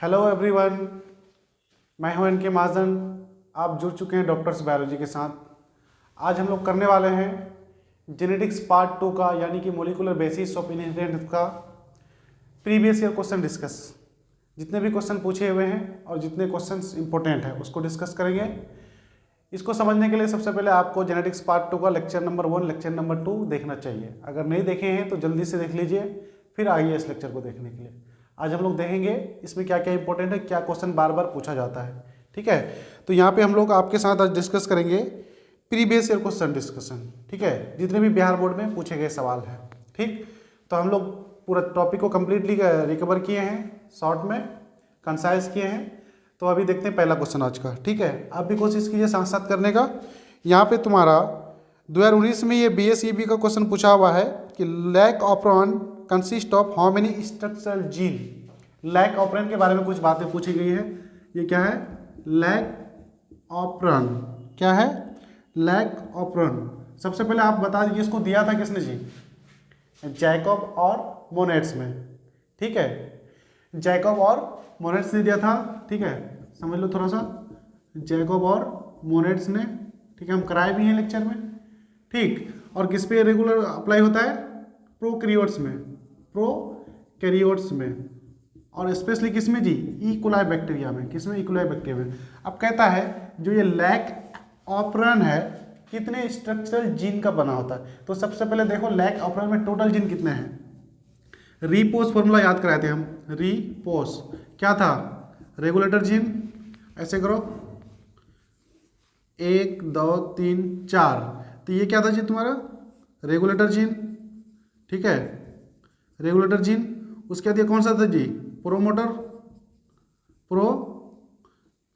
Hello everyone, मैं हूं N K महाजन। आप जुड़ चुके हैं डॉक्टर्स बायोलॉजी के साथ। आज हम लोग करने वाले हैं जेनेटिक्स पार्ट 2 का, यानी कि मोलिकुलर बेसिस ऑफ इनहेरिटेंस का प्रीवियस ईयर क्वेश्चन डिस्कस। जितने भी क्वेश्चन पूछे हुए हैं और जितने क्वेश्चंस इंपॉर्टेंट हैं उसको डिस्कस करेंगे। इसको समझने के लिए सबसे पहले आपको जेनेटिक्स पार्ट 2 का लेक्चर नंबर 1, लेक्चर नंबर 2 देखना चाहिए। अगर नहीं देखे हैं तो जल्दी से देख लीजिए, फिर आइए इस लेक्चर को देखने के लिए। आज हम लोग देखेंगे इसमें क्या क्या इंपॉर्टेंट है, क्या क्वेश्चन बार बार पूछा जाता है। ठीक है, तो यहाँ पे हम लोग आपके साथ आज डिस्कस करेंगे प्रीवियस ईयर क्वेश्चन डिस्कशन। ठीक है, जितने भी बिहार बोर्ड में पूछे गए सवाल हैं। ठीक, तो हम लोग पूरा टॉपिक को कम्प्लीटली रिकवर किए हैं, शॉर्ट में कंसाइज किए हैं। तो अभी देखते हैं पहला क्वेश्चन आज का। ठीक है, आप भी कोशिश कीजिए साथ साथ करने का। यहाँ पे तुम्हारा 2019 में ये BSEB का क्वेश्चन पूछा हुआ है कि lac operon consist of how many structural gene. Lac operon के बारे में कुछ बातें पूछी गई है। ये क्या है? Lac operon. क्या है? Lac operon. सबसे पहले आप बता दीजिए इसको दिया था किसने जी? जैकब और मोनेट्स में। ठीक है, जैकब और मोनेट्स ने दिया था। ठीक है, समझ लो थोड़ा सा, जैकब और मोनेट्स ने। ठीक है, हम कराए भी हैं लेक्चर में। ठीक, और किस पे रेगुलर अप्लाई होता है? प्रोकैरियोट्स में, प्रोकैरियोट्स में, और स्पेशली किस में जी? ई कोलाई बैक्टीरिया में। किस में? ई कोलाई बैक्टीरिया में। अब कहता है जो ये लैक ऑपरन है कितने स्ट्रक्चरल जीन का बना होता है। तो सबसे पहले देखो लैक ऑपरन में टोटल जीन कितने हैं। रीपोस फॉर्मूला याद कराए थे हम। रीपोस क्या था? Regulator gene. ऐसे करो 1 2 3 4। तो ये क्या था जी तुम्हारा? Regulator gene. ठीक है, रेगुलेटर जीन। उसके बाद ये कौन सा था जी? Promoter,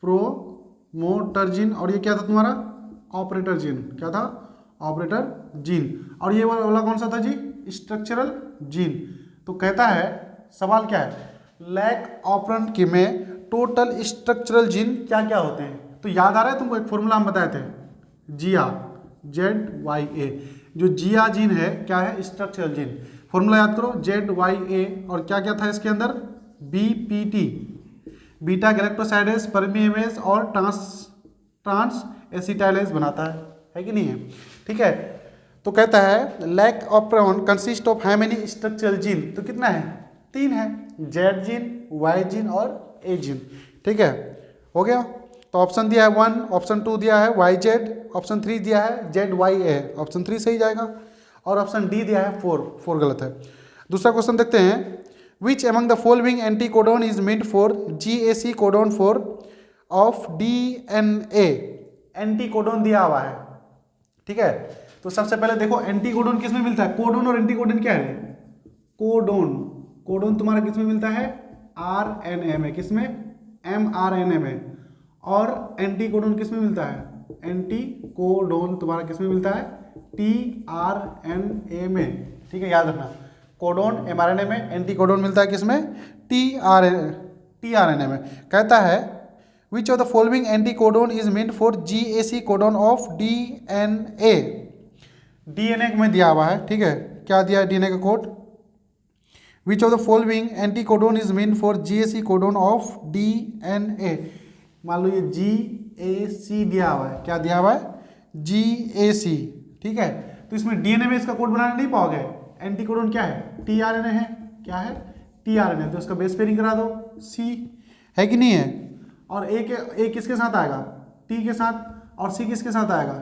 promoter gene. और ये क्या था तुम्हारा? Operator gene. क्या था? Operator gene. और ये वाला कौन सा था जी? Structural gene. तो कहता है सवाल क्या है, लैक ऑपरन के में टोटल स्ट्रक्चरल जीन क्या क्या होते हैं। तो याद आ रहा है तुमको? एक फॉर्मूला हम बताए थे, जिया, ZYA। जो जिया जीन है क्या है? Structural gene. फॉर्मूला याद करो, ZYA। और क्या क्या था इसके अंदर? BPT, बीटा गैलेक्टोसाइडेज, परमिएमेज और ट्रांस एसिटाइलेज बनाता है कि नहीं है? ठीक है, तो कहता है lac operon consist of how many structural gene. तो कितना है? 3 है, Z जीन, Y जीन और A जीन। ठीक है, हो गया। तो ऑप्शन दिया है 1, ऑप्शन 2 दिया है YZ, ऑप्शन 3 दिया है ZYA। ऑप्शन 3 सही जाएगा। और ऑप्शन डी दिया है 4 गलत है। दूसरा क्वेश्चन देखते हैं, which among the following anti codon is meant for GAC codon 4 of DNA। Anti codon दिया हुआ है। ठीक है, तो सबसे पहले देखो एंटी कोडोन किस में मिलता है? कोडोन और एंटी कोडोन क्या है? कोडोन। कोडोन तुम्हारा किस में मिलता है? RNA में। किस में? mRNA में। और एंटी कोडोन किस में मिलता है? एंटी कोडोन तुम्हारा किस में मिलता है? tRNA में। ठीक है, याद रखना, कोडोन mRNA में, एंटी कोडोन मिलता है किस में? tRNA में। कहता है which of the following anti codon is meant for GAC codon of DNA। DNA में दिया हुआ है। ठीक है, क्या दिया है DNA का code? Which of the following anti codon is meant for GAC codon of DNA। मान लो ये GAC दिया हुआ है। क्या दिया हुआ है? GAC। ठीक है, तो इसमें DNA में इसका कोड बनाने नहीं पाओगे। एंटी कोडोन क्या है? tRNA है। क्या है? tRNA। तो इसका बेस पेयरिंग करा दो, C है कि नहीं है? और A किसके साथ आएगा? T के साथ। और C किसके साथ आएगा?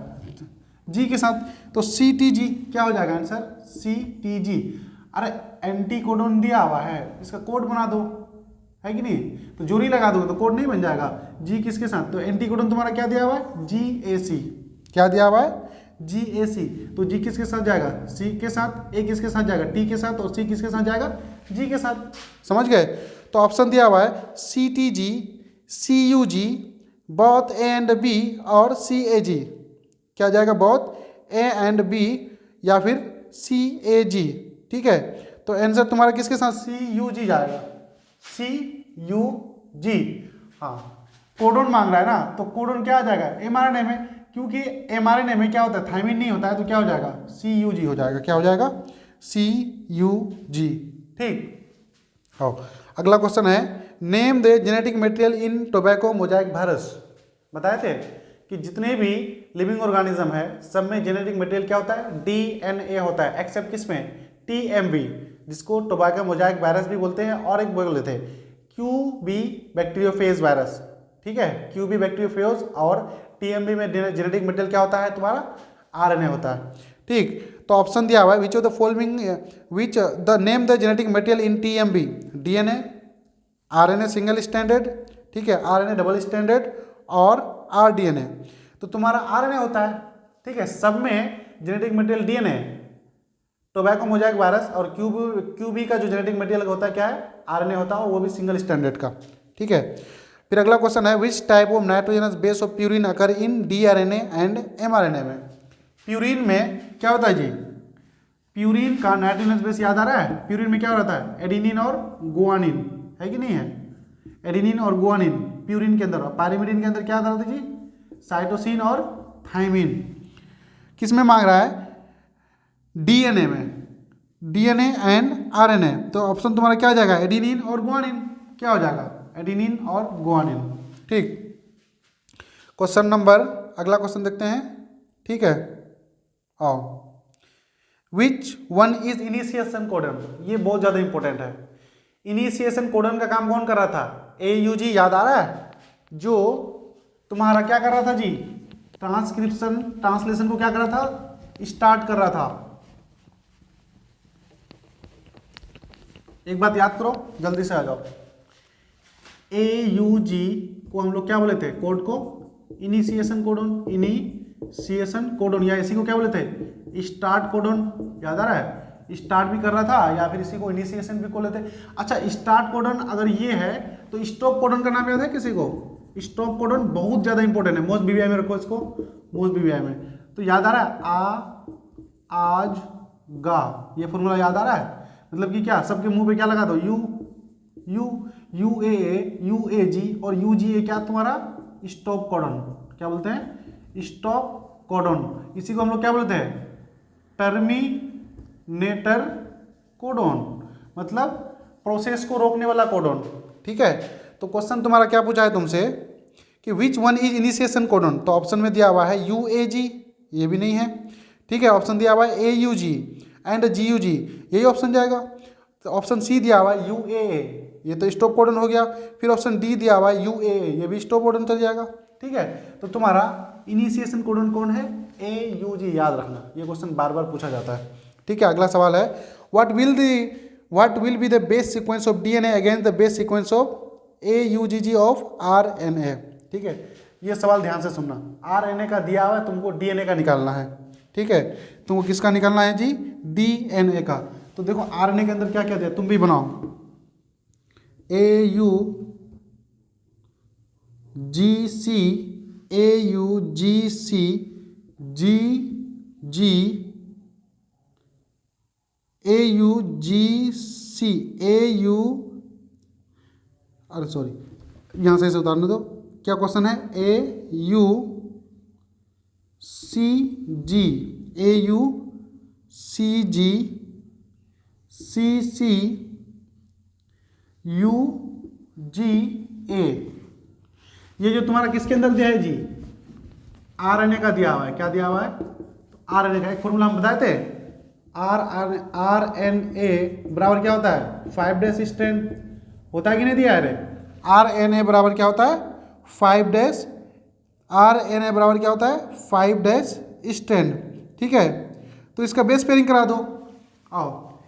G के साथ। तो CTG क्या हो जाएगा आंसर? CTG। अरे एंटी कोडोन दिया हुआ है, इसका कोड बना दो, है कि नहीं? तो जोड़ी लगा दोगे तो कोड नहीं बन जाएगा। G किसके साथ? तो एंटी कोडोन तुम्हारा क्या दिया हुआ है? GAC। क्या दिया हुआ है? GAC। तो G किसके साथ जाएगा? C के साथ। A किसके साथ जाएगा? T के साथ। और C किसके साथ जाएगा? G के साथ। समझ गए? तो ऑप्शन दिया हुआ है CTG, CUG, both A and B और CAG। क्या जाएगा? बोथ A एंड B या फिर CAG। ठीक है, तो आंसर तुम्हारा किसके साथ? CUG जाएगा, CUG। हाँ, कोडोन मांग रहा है ना, तो कोडोन क्या आ जाएगा? mRNA में। क्योंकि mRNA में क्या होता है? थायमिन नहीं होता है, तो क्या हो जाएगा? CUG हो जाएगा। क्या हो जाएगा? CUG। ठीक, आओ अगला क्वेश्चन है, name the genetic material in tobacco Mosaic virus. बताए थे कि जितने भी लिविंग ऑर्गेनिज्म है सब में जेनेटिक मटेरियल क्या होता है, डीएनए होता है, एक्सेप्ट किसमें, टीएमवी, जिसको टोबैको मोजाइक वायरस भी बोलते हैं, और एक बोल लेते हैं क्यूबी बैक्टीरियोफेज वायरस। ठीक है, क्यूबी बैक्टीरियोफेज, और टीएमवी में जेनेटिक मटेरियल क्या होता है तुम्हारा, आरएनए होता है। ठीक, तो ऑप्शन दिया हुआ है which of the following, which the name the genetic material in TMV, DNA, RNA single standard, ठीक है, आरएनए डबल स्टैंडर्ड और आरडीएनए। तो तुम्हारा आरएनए होता है, ठीक है, सब में genetic material DNA, tobacco Mosaic virus और क्यूबी का जो जेनेटिक मटेरियल होता है क्या है, आरएनए होता है, और वो भी सिंगल स्टैंडर्ड का। ठीक है, फिर अगला क्वेश्चन है which type of nitrogenous base of purine occur in DRNA and mRNA में। प्यूरिन में क्या होता है जी, प्यूरिन का नाइट्रोजनस बेस याद आ रहा है, प्यूरिन में क्या रहता है, एडिनिन और गुआनिन, है कि नहीं है, एडिनिन और गुआनिन प्यूरिन के अंदर, और पायरिमिडिन के अंदर क्या आता था जी, साइटोसिन और थाइमिन। किस में मांग रहा है, डीएनए में, डीएनए एंड आरएनए। तो ऑप्शन तुम्हारा क्या हो जाएगा, एडिनिन और गुआनिन, क्या हो जाएगा, एडिनिन और गुआनिन। ठीक, क्वेश्चन नंबर, अगला क्वेश्चन देखते हैं। ठीक है, आओ, which one is initiation codon, ये बहुत ज़्यादा इंपॉर्टेंट है। इनिशिएशन कोडन का काम कौन कर रहा था, एयूजी, याद आ रहा है, जो तुम्हारा क्या कर रहा था जी, ट्रांसक्रिप्शन ट्रांसलेशन को क्या कर रहा था, स्टार्ट कर रहा था। एक बात याद करो, जल्दी से आ जाओ, एयूजी को हम लोग क्या बोले थे, कोड को इनिशिएशन कोडन, इनिशिएशन कोडन, या इसी को क्या बोले थे, स्टार्ट कोडन, याद आ रहा है, स्टार्ट भी कर रहा था, या फिर इसी को इनिशिएशन भी बोले थे। अच्छा, स्टार्ट कोडन अगर ये है तो स्टॉप कोडन का नाम याद है किसी को, स्टॉप कोडन बहुत ज़्यादा इंपॉर्टेंट है, मोस्ट बीबीआई में रखो इसको, मोस्ट बीबीआई में। तो याद आ रहा है, आज, गा, ये फॉर्मूला याद आ रहा है, मतलब कि क्या, सबके मुंह पे क्या लगा दो, यू ए जी और यू जी ए, क्या तुम्हारा, स्टॉप कोडन, क्या बोलते हैं, स्टॉप कोडन। इसी को हम लोग क्या बोलते हैं, टर्मिनेटर कोडन, मतलब प्रोसेस को रोकने वाला कोडन। ठीक है, तो क्वेश्चन तुम्हारा क्या पूछा है तुमसे कि which one is initiation codon, तो ऑप्शन में दिया हुआ है यू ए जी, ये भी नहीं है। ठीक है, ऑप्शन दिया हुआ है A U G and G U G, यही ऑप्शन जाएगा। तो ऑप्शन सी दिया हुआ है यू ए, ये तो स्टॉप कोडन हो गया। फिर ऑप्शन डी दिया हुआ है यू ए, ये भी स्टॉप कोडन चल जाएगा। ठीक है, तो तुम्हारा इनिशिएशन कोडन कौन है, ए यू जी, याद रखना, ये क्वेश्चन बार बार पूछा जाता है। ठीक है, अगला सवाल है what will be the base sequence of DNA against the base sequence of AUGG of RNA। ठीक है, ये सवाल ध्यान से सुनना, RNA का दिया हुआ है, तुमको DNA का निकालना है। ठीक है, तुमको किसका निकालना है जी, DNA का। तो देखो RNA के अंदर क्या क्या दिया, तुम भी बनाओ, AUGC अरे सॉरी, यहाँ से उतारने दो, क्या क्वेश्चन है, AUGCA, ये जो तुम्हारा किसके अंदर दिया है जी, RNA का दिया हुआ है। क्या दिया हुआ है, तो RNA का एक फॉर्मूला हम बताए थे, RNA बराबर क्या होता है, 5' स्ट्रैंड होता है कि नहीं दिया है रे, RNA बराबर क्या होता है, 5' RNA बराबर क्या होता है, 5' स्ट्रैंड। ठीक है, तो इसका बेस पेयरिंग करा दो। आओ,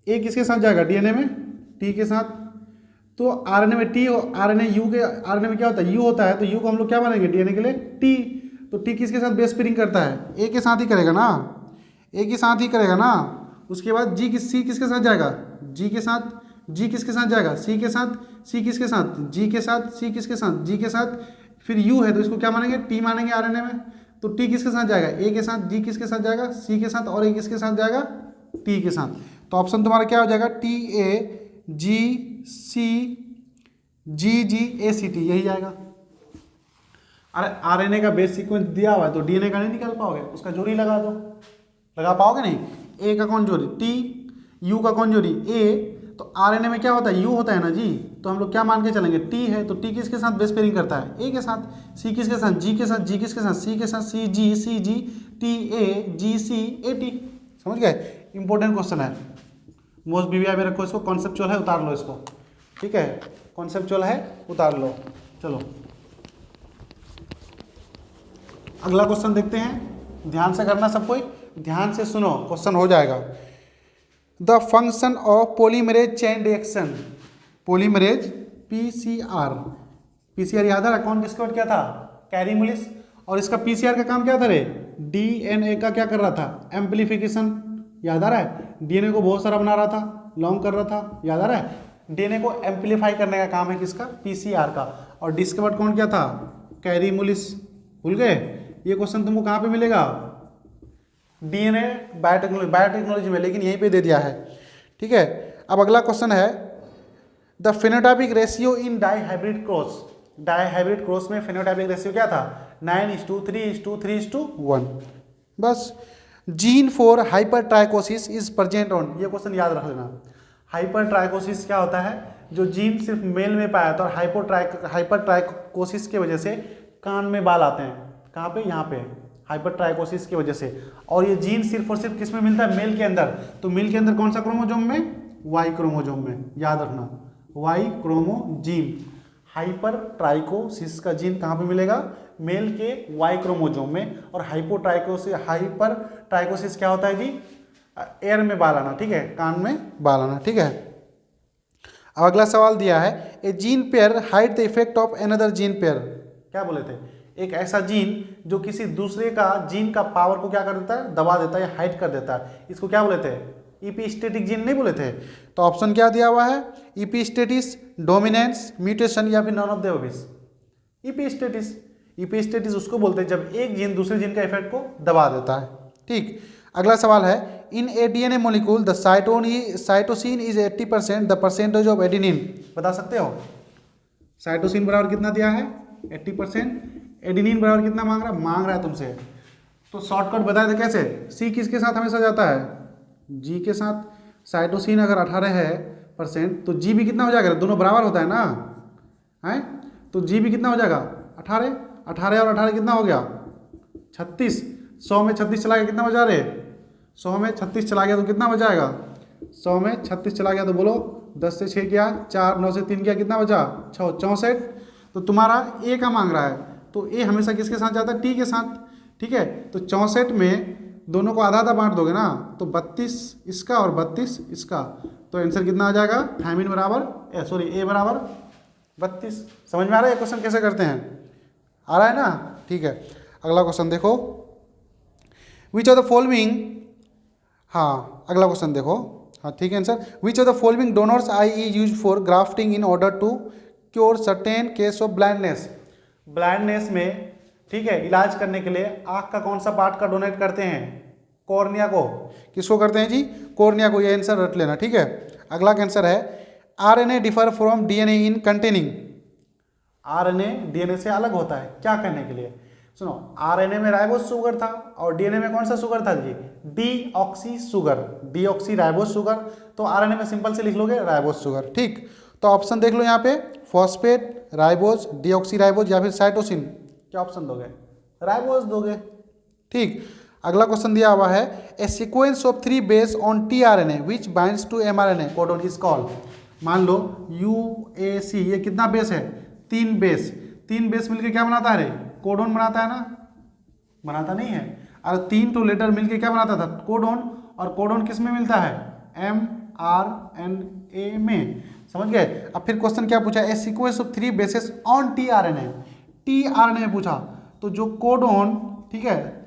ए किसके साथ जाएगा, DNA में T के साथ, तो RNA में T, RNA U के, RNA में क्या होता है, U होता है, तो U को हम लोग क्या बनेंगे DNA के लिए T, तो T किसके साथ बेस पेयरिंग करता है, A के साथ ही करेगा ना, A के साथ ही करेगा ना। उसके बाद C किसके साथ जाएगा, G के साथ, G किसके साथ जाएगा, C के साथ, C किसके साथ, G के साथ, C किसके साथ, G के साथ, फिर U है तो इसको क्या मानेंगे, T मानेंगे RNA में, तो T किसके साथ जाएगा, A के साथ, G किसके साथ जाएगा, C के साथ, और A किसके साथ जाएगा, T के साथ। तो ऑप्शन तुम्हारा क्या हो जाएगा, TAGCGGACT, यही जाएगा। अरे RNA का बेस सीक्वेंस दिया हुआ है तो DNA का नहीं निकाल पाओगे, उसका जोड़ी लगा दो, लगा पाओगे नहीं, A का कौन जोड़ी, T, U का कौन जोड़ी, A, तो तो आरएनए में क्या होता है, यू होता है ना जी, तो हम लोग क्या मान के चलेंगे, टी है, तो टी किसके साथ बेस पेयरिंग करता है, ए के साथ, सी किसके साथ, जी के साथ, जी किसके साथ, सी के साथ, सी जी, T A, ji C A T. समझ गए, इंपॉर्टेंट क्वेश्चन है, मोस्ट बीवीआई में रखो इसको, कॉन्सेप्चुअल है, उतार लो इसको, ठीक है, कॉन्सेप्चुअल है, उतार लो। चलो अगला क्वेश्चन देखते हैं, ध्यान से करना सब कोई, ध्यान से सुनो, क्वेश्चन हो जाएगा। The function of polymerase chain reaction, polymerase PCR, PCR याद है कौन डिस्कवर किया था, कैरीमुलिस, और इसका पीसीआर का काम क्या था रे, डीएनए का क्या कर रहा था, एम्पलीफिकेशन, याद आ रहा है, डीएनए को बहुत सारा बना रहा था, लॉन्ग कर रहा था, याद आ रहा है, डीएनए को एम्पलीफाई करने का काम है किसका, पीसीआर का, और डिस्कवर कौन किया था, कैरीमुलिस। भूल गए, ये क्वेश्चन तुमको कहाँ पे मिलेगा, डीएनए बायोटेक्नोलॉजी में, लेकिन यहीं पे दे दिया है, ठीक है। अब अगला क्वेश्चन है, the phenotypic ratio in dihybrid cross, dihybrid cross में फेनोटाइपिक रेशियो क्या था, 9:3:3:1। बस, gene for hyper trichosis is present on, ये क्वेश्चन याद रख लेना, हाइपर ट्राइकोसिस क्या होता है, जो जीन सिर्फ मेल में पाया था, और हाइपर ट्राइकोसिस की वजह से कान में बाल आते हैं, कहाँ पे, यहाँ पे, हाइपर ट्राइकोसिस की वजह से, और ये जीन सिर्फ और सिर्फ किस में मिलता है, मेल के अंदर, तो मेल के अंदर कौन सा क्रोमोजोम में, वाई क्रोमोजोम में, याद रखना, वाई क्रोमोजीन, हाइपर ट्राइकोसिस का जीन कहाँ पे मिलेगा, मेल के वाई क्रोमोजोम में, और हाइपर ट्राइकोसिस क्या होता है जी, एयर में बाल आना, ठीक है, कान में बाल आना, ठीक है। अब अगला सवाल दिया है, a gene pair hide the effect of another gene pair, क्या बोले थे, एक ऐसा जीन जो किसी दूसरे का जीन का पावर को क्या कर देता है, दबा देता है या हाइड कर देता है, इसको क्या बोले थे, इपीस्टेटिक जीन नहीं बोले थे। तो ऑप्शन क्या दिया हुआ है, इपीस्टेटिस, डोमिनेंस, म्यूटेशन, या फिर नॉन ऑफ द अबव। इपीस्टेटिस, इपीस्टेटिस उसको बोलते हैं जब एक जीन दूसरे जीन का इफेक्ट को दबा देता है, ठीक। अगला सवाल है, in a DNA molecule the cytosine is 80% the percentage of adenine, बता सकते हो, साइटोसिन बराबर कितना दिया है, 80%, एडेनिन बराबर कितना मांग रहा है तुमसे, तो शॉर्टकट बताए थे कैसे, सी किसके साथ हमेशा जाता है, जी के साथ, साइटोसिन अगर 18% तो जी भी कितना हो जाएगा, दोनों बराबर होता है ना, है, तो जी भी कितना हो जाएगा, 18, 18 और 18 कितना हो गया, 36, 100 में 36 चला गया, कितना बचा रहे, 100 में 36 चला गया तो कितना बचाएगा, 100 में 36 चला गया तो बोलो, 10 से 6 गया, 4, 9 से 3 गया, कितना बचा, 6, 64, तो तुम्हारा ए का मांग रहा है, तो ए हमेशा किसके साथ जाता है, टी के साथ, ठीक है, तो 64 में दोनों को आधा आधा बांट दोगे ना, तो 32 इसका और 32 इसका, तो आंसर कितना आ जाएगा, थायमिन बराबर सॉरी ए बराबर 32। समझ में आ रहा है ये क्वेश्चन कैसे करते हैं, आ रहा है ना, ठीक है। अगला क्वेश्चन देखो, विच ऑफ द फॉलोइंग, हाँ अगला क्वेश्चन देखो, हाँ ठीक है answer, which of the following donors eye is use for grafting in order to cure certain case of blindness, blindness में, ठीक है, इलाज करने के लिए आँख का कौन सा पार्ट का डोनेट करते हैं, कॉर्निया को, किसको करते हैं जी, कॉर्निया को, ये आंसर रट लेना, ठीक है। अगला का आंसर है, RNA differ from DNA in containing, RNA DNA से अलग होता है क्या करने के लिए, सुनो, आरएनए में राइबोस शुगर था और डीएनए में कौन सा शुगर था जी, deoxy sugar, deoxy ribose sugar, तो आरएनए में सिंपल से लिख लोगे राइबोस शुगर, ठीक। तो ऑप्शन देख लो यहाँ पे, फॉस्फेट, राइबोस, डीऑक्सी राइबोस, या फिर साइटोसिन, क्या ऑप्शन दोगे, राइबोस दोगे, ठीक। अगला क्वेश्चन दिया हुआ है, a sequence of 3 base on tRNA which binds to mRNA codon is called, मान लो यूएसी, ये कितना बेस है, 3 बेस, 3 बेस मिलके क्या बनाता है रे, कोडोन बनाता है ना, बनाता नहीं है, और 3 तो लेटर मिलके क्या बनाता था, कोडोन, और कोडोन किस में मिलता है, mRNA में, समझ गए। अब फिर क्वेश्चन क्या पूछा, a sequence of 3 bases on tRNA, tRNA में पूछा, तो जो कोडोन, ठीक है,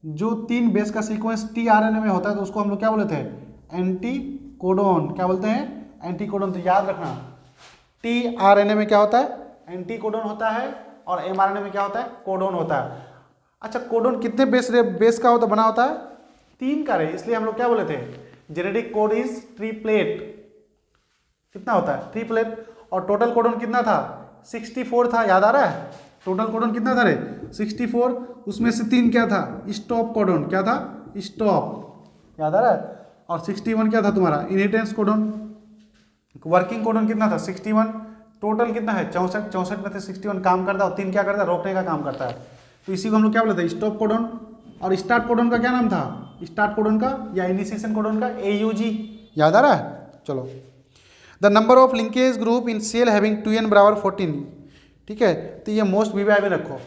जो 3 बेस का सीक्वेंस टीआरएनए में होता है तो उसको हम लोग क्या बोलते हैं, एंटी कोडोन, क्या बोलते हैं, एंटी कोडोन। तो याद रखना, टीआरएनए में क्या होता है, एंटी कोडोन होता है, और एमआरएनए में क्या होता है, कोडोन होता है। अच्छा, कोडोन कितने बेस का होता बना होता है, 3 का रे, इसलिए हम लोग क्या बोले थे, जेनेटिक कोड इज ट्रिप्लेट, कितना होता है, ट्रिप्लेट, और टोटल कोडोन कितना था, 64 था, याद आ रहा है, टोटल कोडोन कितना था रे, 64, उसमें से 3 क्या था, स्टॉप कोडोन, क्या था, स्टॉप, याद आ रहा है, और 61 क्या था तुम्हारा, इनहेरिटेंस कोडोन, वर्किंग कोडन कितना था 61, टोटल कितना है 64, 64 में से 61 काम करता है और 3 क्या करता है, रोकने का काम करता है। तो इसी को हम लोग क्या बोलते हैं, स्टॉप कोडन। और स्टार्ट कोडन का क्या नाम था, स्टार्ट कोडन का या इनिशिएशन कोडन का AUG। याद आ रहा है, चलो। The number of linkage group in cell having 2n बराबर 14, ठीक है। तो ये मोस्ट BBI में रखो,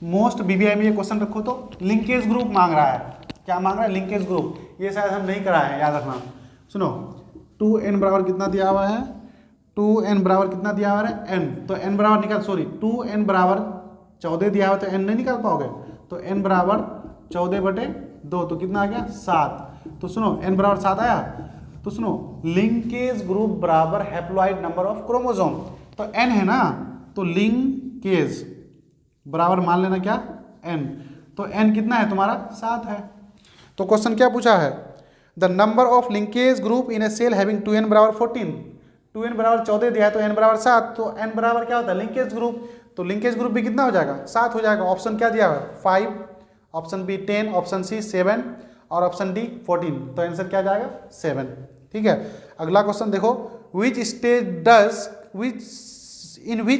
मोस्ट BBI में ये क्वेश्चन रखो। तो लिंकेज ग्रुप मांग रहा है, क्या मांग रहा है, लिंकेज ग्रुप। ये शायद हम नहीं कराए हैं, याद रखना। सुनो, 2n बराबर कितना दिया हुआ है, 2n बराबर कितना दिया हुआ है, n। तो n बराबर निकाल, सॉरी 2n बराबर 14 दिया हुआ, तो n नहीं निकाल पाओगे। तो n बराबर 14/2, तो कितना आ गया 7। तो सुनो n बराबर 7 आया। तो सुनो, लिंकेज ग्रुप बराबर हैप्लॉइड नंबर ऑफ क्रोमोसोम। तो n है ना, तो लिंकेज बराबर मान लेना क्या, n। तो n कितना है तुम्हारा 7 है। तो क्वेश्चन क्या पूछा है, the number of linkage group in a cell having 2n बराबर 14, 2n बराबर 14 दिया है तो n बराबर 7, तो n बराबर क्या होता है, लिंकेज ग्रुप। तो लिंकेज ग्रुप भी कितना हो जाएगा, 7 हो जाएगा। ऑप्शन क्या दिया हुआ है, 5, ऑप्शन बी 10, ऑप्शन सी 7 और ऑप्शन डी 14। तो आंसर क्या जाएगा 7, ठीक है। अगला क्वेश्चन देखो, which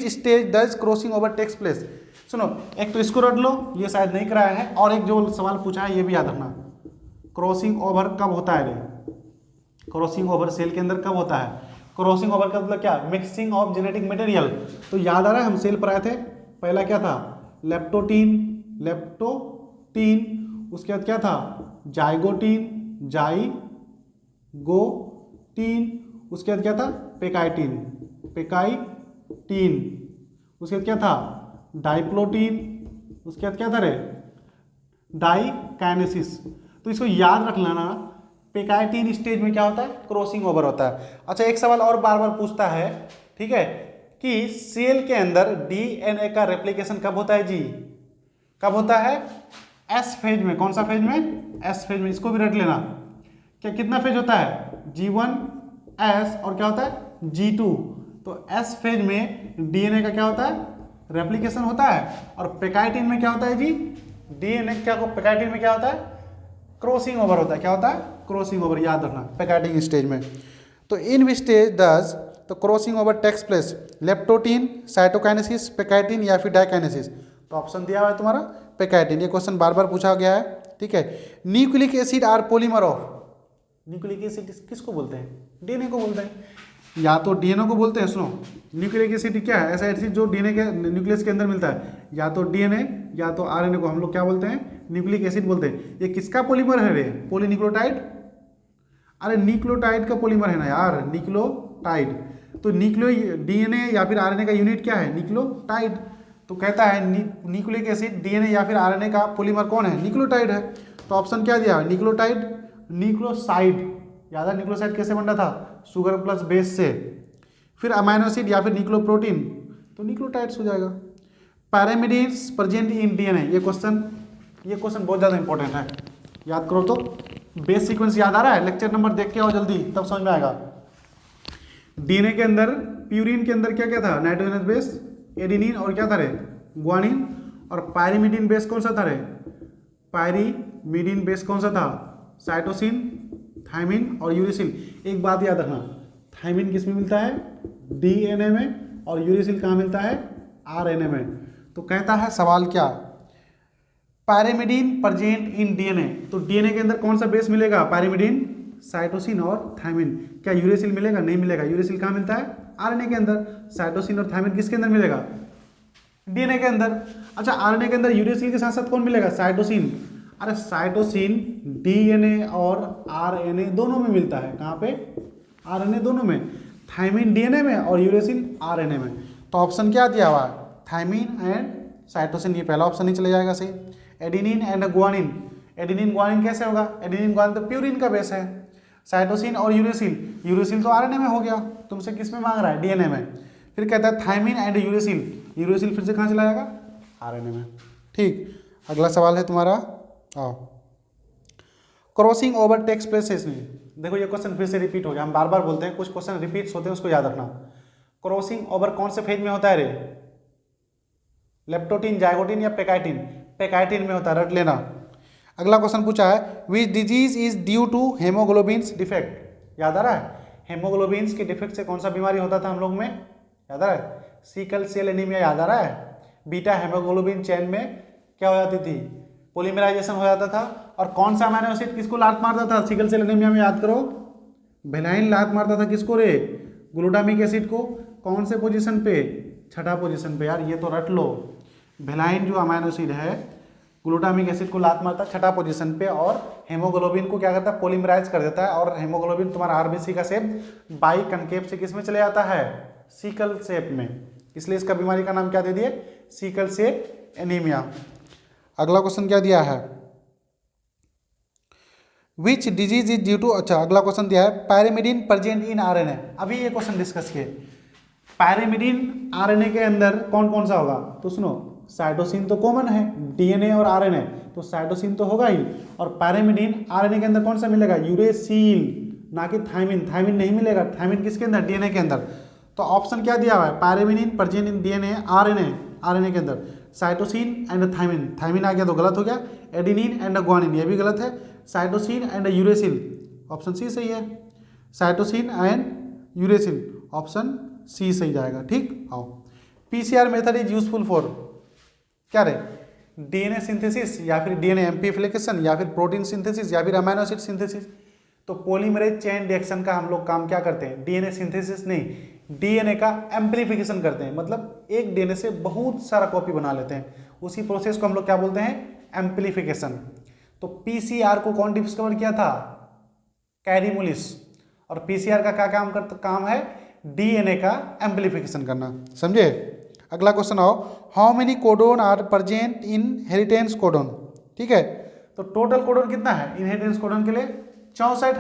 stage does crossing over takes place. सुनो, एक तो इसको रट लो, ये शायद नहीं कराया है, और एक जो सवाल पूछा है ये भी याद रखना, क्रॉसिंग ओवर कब होता है रे, क्रॉसिंग ओवर सेल के अंदर कब होता है। क्रॉसिंग ओवर का मतलब क्या, मिक्सिंग ऑफ जेनेटिक मटेरियल। तो याद आ रहा है, हम सेल पर आए थे, पहला क्या था, लेप्टोटीन, उसके बाद क्या था, जाइगोटीन, उसके बाद क्या था, पेकाइटीन, उसके बाद क्या था, डाइप्लोटीन, उसके बाद क्या था रे, डाइकाइनेसिस। तो इसको याद रख लेना, पेकाइटीन स्टेज में क्या होता है, क्रॉसिंग ओवर होता है। अच्छा, एक सवाल और बार बार पूछता है, ठीक है, कि सेल के अंदर DNA का रेप्लिकेशन कब होता है जी, कब होता है, S फेज में। कौन सा फेज में, S फेज में। इसको भी रट लेना, क्या कितना फेज होता है, G1 S और क्या होता है G2। तो S फेज में DNA का क्या होता है, रेप्लिकेशन होता है। और पेकाइटिन में क्या होता है जी, DNA क्या, पेकाइटिन में क्या होता है, क्रॉसिंग ओवर होता है। क्या होता है, क्रॉसिंग ओवर, याद रखना, पेकाइटिन स्टेज में। तो इन विच स्टेज डज तो crossing over takes place, leptotene, cytokinesis, pachytene या फिर डाइकाइनेसिस। तो ऑप्शन दिया हुआ है तुम्हारा पेकाइटिन। ये क्वेश्चन बार बार पूछा गया है, ठीक है। Nucleic acid are polymer of, nucleic acid किसको बोलते हैं, DNA को बोलते हैं, या तो DNA को बोलते हैं। सुनो, न्यूक्लिक एसिड क्या है, ऐसा एसिड जो DNA के न्यूक्लियस के अंदर मिलता है, या तो DNA या तो RNA को हम लोग क्या बोलते हैं, न्यूक्लिक एसिड बोलते हैं। ये किसका पॉलीमर है रे, पॉलीन्यूक्लियोटाइड। अरे न्यूक्लियोटाइड का पॉलीमर है ना यार, न्यूक्लियोटाइड। तो DNA या फिर RNA का यूनिट क्या है, न्यूक्लियोटाइड। तो कहता है न्यूक्लिक एसिड, DNA या फिर RNA का पॉलीमर कौन है, न्यूक्लियोटाइड है। तो ऑप्शन क्या दिया, न्यूक्लियोटाइड, न्यूक्लियोसाइड। याद है न्यूक्लियोसाइड कैसे बनता था, शुगर प्लस बेस से। फिर अमाइनो एसिड या फिर न्यूक्लियोप्रोटीन, तो न्यूक्लियोटाइड्स हो जाएगा। पैरामिडीन्स प्रेजेंट इन DNA, ये क्वेश्चन बहुत ज़्यादा इंपॉर्टेंट है, याद करो। तो बेस सीक्वेंस याद आ रहा है, लेक्चर नंबर देख के आओ जल्दी, तब समझ में आएगा। DNA के अंदर, प्यूरिन के अंदर क्या क्या था, नाइट्रोजनस बेस, एडिनिन और क्या था रे, ग्वानिन। और पायरिमिडीन बेस कौन सा था रे, पायरिमिडीन बेस कौन सा था, साइटोसिन, थायमिन और यूरिसिल। एक बात याद रखना, थायमिन किस में मिलता है, DNA में, और यूरिसिल कहाँ मिलता है, RNA में। तो कहता है सवाल क्या, पैरामिडीन प्रेजेंट इन DNA। तो DNA के अंदर कौन सा बेस मिलेगा, पैरामिडीन, साइटोसिन और थायमिन। क्या यूरिसिल मिलेगा, नहीं मिलेगा। यूरिसिल कहाँ मिलता है, RNA के अंदर। साइटोसिन और थायमिन किसके अंदर मिलेगा, DNA के अंदर। अच्छा, RNA के अंदर यूरिसिल के साथ साथ कौन मिलेगा, साइटोसिन। अरे साइटोसिन DNA और RNA दोनों में मिलता है, कहाँ पे, RNA दोनों में। थायमिन DNA में और यूरिसिल RNA में। तो ऑप्शन क्या दिया हुआ है, थायमिन एंड साइटोसिन, ये पहला ऑप्शन ही चले जाएगा सही। Adenine and guanine, adenine guanine कैसे होगा, एडिनिन ग्वानिन तो प्यूरिन का बेस है। साइटोसिन और यूरिसिल तो RNA में हो गया, तुमसे किस में मांग रहा है, DNA में। फिर कहता है थायमिन एंड यूरिसिल फिर से कहाँ चला जाएगा, RNA में। ठीक, अगला सवाल है तुम्हारा, आओ। क्रॉसिंग ओवर टेक्स प्लेसेस में, देखो ये क्वेश्चन फिर से रिपीट हो गया, हम बार बार बोलते हैं, कुछ क्वेश्चन रिपीट्स होते हैं, उसको याद रखना। क्रॉसिंग ओवर कौन से फेज में होता है रे, लेप्टोटीन, जाइगोटीन या पेकाइटिन, पेकाइटिन में होता है, रट लेना। अगला क्वेश्चन पूछा है, which disease is due to haemoglobin defect. याद आ रहा है, हेमोग्लोबिन्स के डिफेक्ट से कौन सा बीमारी होता था हम लोग में, याद आ रहा है, सिकल सेल एनीमिया, याद आ रहा है। बीटा हेमोग्लोबिन चेन में क्या हो जाती थी, पोलीमराइजेशन हो जाता था। और कौन सा अमीनो एसिड किसको लात मारता था सिकल सेल एनीमिया में, याद करो, वेलाइन लात मारता था किसको रे, ग्लूटामिक एसिड को। कौन से पोजीशन पे, छठा पोजीशन पे। यार ये तो रट लो, वेलाइन जो अमीनो एसिड है ग्लूटामिक एसिड को लात मारता है छठा पोजीशन पे, और हेमोग्लोबिन को क्या करता है, पोलीमराइज कर देता है। और हेमोग्लोबिन तुम्हारा आरबीसी का शेप बाई कनकेव से किस में चले जाता है, सिकल शेप में। इसलिए इसका बीमारी का नाम क्या दे दिए, सिकल सेल एनीमिया। अगला क्वेश्चन क्या दिया है, which disease is due to, अच्छा अगला क्वेश्चन दिया है पैरामिडिन प्रेजेंट इन आरएनए। अभी ये क्वेश्चन डिस्कस किए, पैरामिडिन आरएनए के अंदर कौन कौन सा होगा, तो सुनो, साइटोसिन तो कॉमन है, डीएनए और आरएनए, तो साइटोसिन तो होगा ही। और पैरामिडिन आरएनए के अंदर कौन सा मिलेगा, यूरेसिल, ना कि थायमिन। थायमिन नहीं मिलेगा, थायमिन किसके अंदर, डीएनए के अंदर। तो ऑप्शन क्या दिया हुआ है, pyrimidine present in DNA RNA के अंदर, साइटोसिन एंड थायमिन। थायमिन आ गया तो गलत हो गया, एडिनिन एंड ग्वानिन ये भी गलत है, cytosine and uracil, option C सही है, cytosine and uracil, option C सही जाएगा। ठीक, आओ, PCR method is useful for, क्या रे, डीएनए सिंथेसिस या फिर डीएनए एम्प्लीफिकेशन या फिर प्रोटीन सिंथेसिस या फिर अमीनो एसिड सिंथेसिस। तो पॉलीमरेज चेन रिएक्शन का हम लोग काम क्या करते हैं, डीएनए सिंथेसिस नहीं, डीएनए का एम्प्लीफिकेशन करते हैं। मतलब एक डीएनए से बहुत सारा कॉपी बना लेते हैं, उसी प्रोसेस को हम लोग क्या बोलते हैं, एम्प्लीफिकेशन। तो पीसीआर को कौन डिस्कवर किया था, कैरीमुलिस। और पीसीआर का क्या काम है, डीएनए का एम्प्लीफिकेशन करना, समझे। अगला क्वेश्चन आओ, how many codon are present in heritance codon. ठीक है, तो टोटल कोडोन कितना है इनहेरिटेंस कोडोन के लिए, 64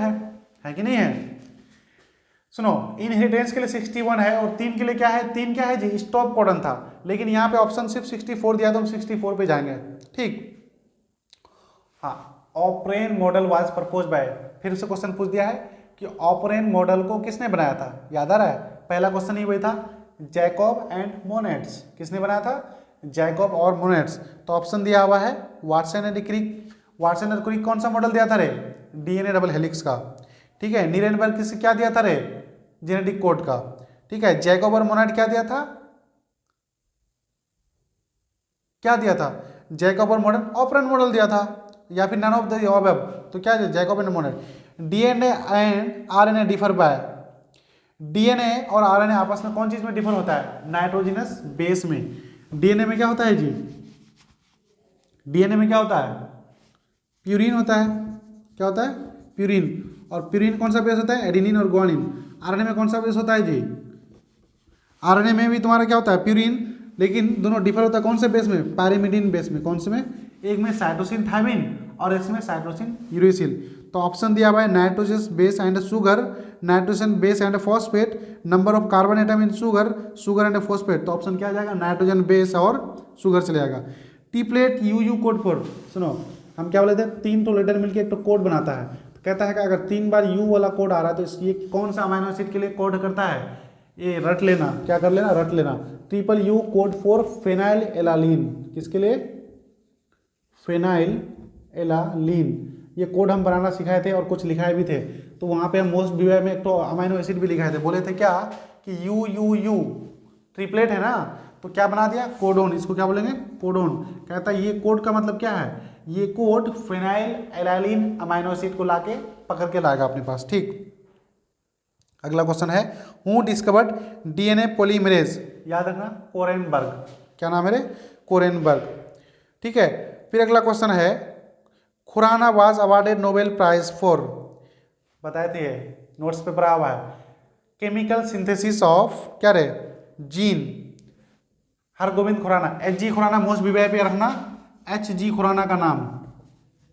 है कि नहीं है। सुनो, इनहेरिटेंस के लिए 61 है, और 3 के लिए क्या है, 3 क्या है जी, स्टॉप कोडन था। लेकिन यहाँ पे ऑप्शन सिर्फ 64 दिया, तो हम 64 पे जाएंगे। ठीक, हाँ, operon model was propose by, फिर से क्वेश्चन पूछ दिया है कि ऑपरेन मॉडल को किसने बनाया था, याद आ रहा है, पहला क्वेश्चन ही वही था, जैकब एंड मोनेट्स। किसने बनाया था, जैकब और मोनेट्स। तो ऑप्शन दिया हुआ है वाटसन एंड क्रिक। वाटसन और क्रिक कौन सा मॉडल दिया था रे, डीएनए डबल हेलिक्स का। ठीक है, नीरेनबर्ग किससे क्या दिया था रे, जेनेटिक कोड का। ठीक है, जैकब और मोनेट क्या दिया था, क्या दिया था, जैकब और मोनेट ऑपरेन मॉडल दिया था, या फिर नन ऑफ द अबव। तो क्या है, Jacob and Monod. DNA and RNA differ by, DNA और आरएनए आपस में कौन चीज में डिफर होता है, नाइट्रोजनस बेस में। डीएनए में क्या होता है जी, डीएनए में क्या होता है, प्यूरिन होता है। क्या होता है, प्यूरिन। और प्यूरिन कौन सा बेस होता है, एडेनिन और ग्वानिन। आरएनए में कौन सा बेस होता है जी, आरएनए में भी तुम्हारा क्या होता है, प्यूरिन, लेकिन दोनों डिफर होता है कौन से बेस में, पैरामिडिन बेस में। कौन से में, एक में साइटोसिन थायमिन और इसमें साइटोसिन यूरेसिल। तो ऑप्शन दिया हुआ है nitrogen base and sugar, nitrogen base and phosphate, number of carbon atom in sugar, sugar and phosphate. तो ऑप्शन क्या आ जाएगा, नाइट्रोजन बेस और शुगर चले जाएगा। टीप्लेट यू कोड फॉर, सुनो हम क्या बोले थे, 3 तो लेटर मिलकर एक तो कोड बनाता है। तो कहता है कि अगर 3 बार यू वाला कोड आ रहा है तो ये कौन सा अमीनो एसिड के लिए कोड करता है, ये रट लेना, क्या कर लेना, रट लेना। Triple U code for phenyl alanine, किसके लिए, फेनाइल एलालीन। ये कोड हम बनाना सिखाए थे और कुछ लिखाए भी थे। तो वहाँ पे हम मोस्ट बीवाई में एक तो अमीनो एसिड भी लिखाए थे, बोले थे क्या कि यू यू यू ट्रिपलेट है ना, तो क्या बना दिया, कोडोन। इसको क्या बोलेंगे, कोडोन। कहता है ये कोड का मतलब क्या है, ये कोड फेनाइल एलालीन अमीनो एसिड को लाके पकड़ के लाएगा अपने पास। ठीक, अगला क्वेश्चन है, हु डिस्कवर्ड डीएनए पॉलीमरेज, याद रखना, कोरेनबर्ग। क्या नाम है रे, कोरेनबर्ग। ठीक है, फिर अगला क्वेश्चन है, Khurana was awarded Nobel prize for, बताए थे नोट्स पे पढ़ा हुआ है, केमिकल सिंथेसिस ऑफ क्या रे, gene. Hargobind Khurana, H G Khurana most बीवाई पे रखना, एच जी खुराना का नाम,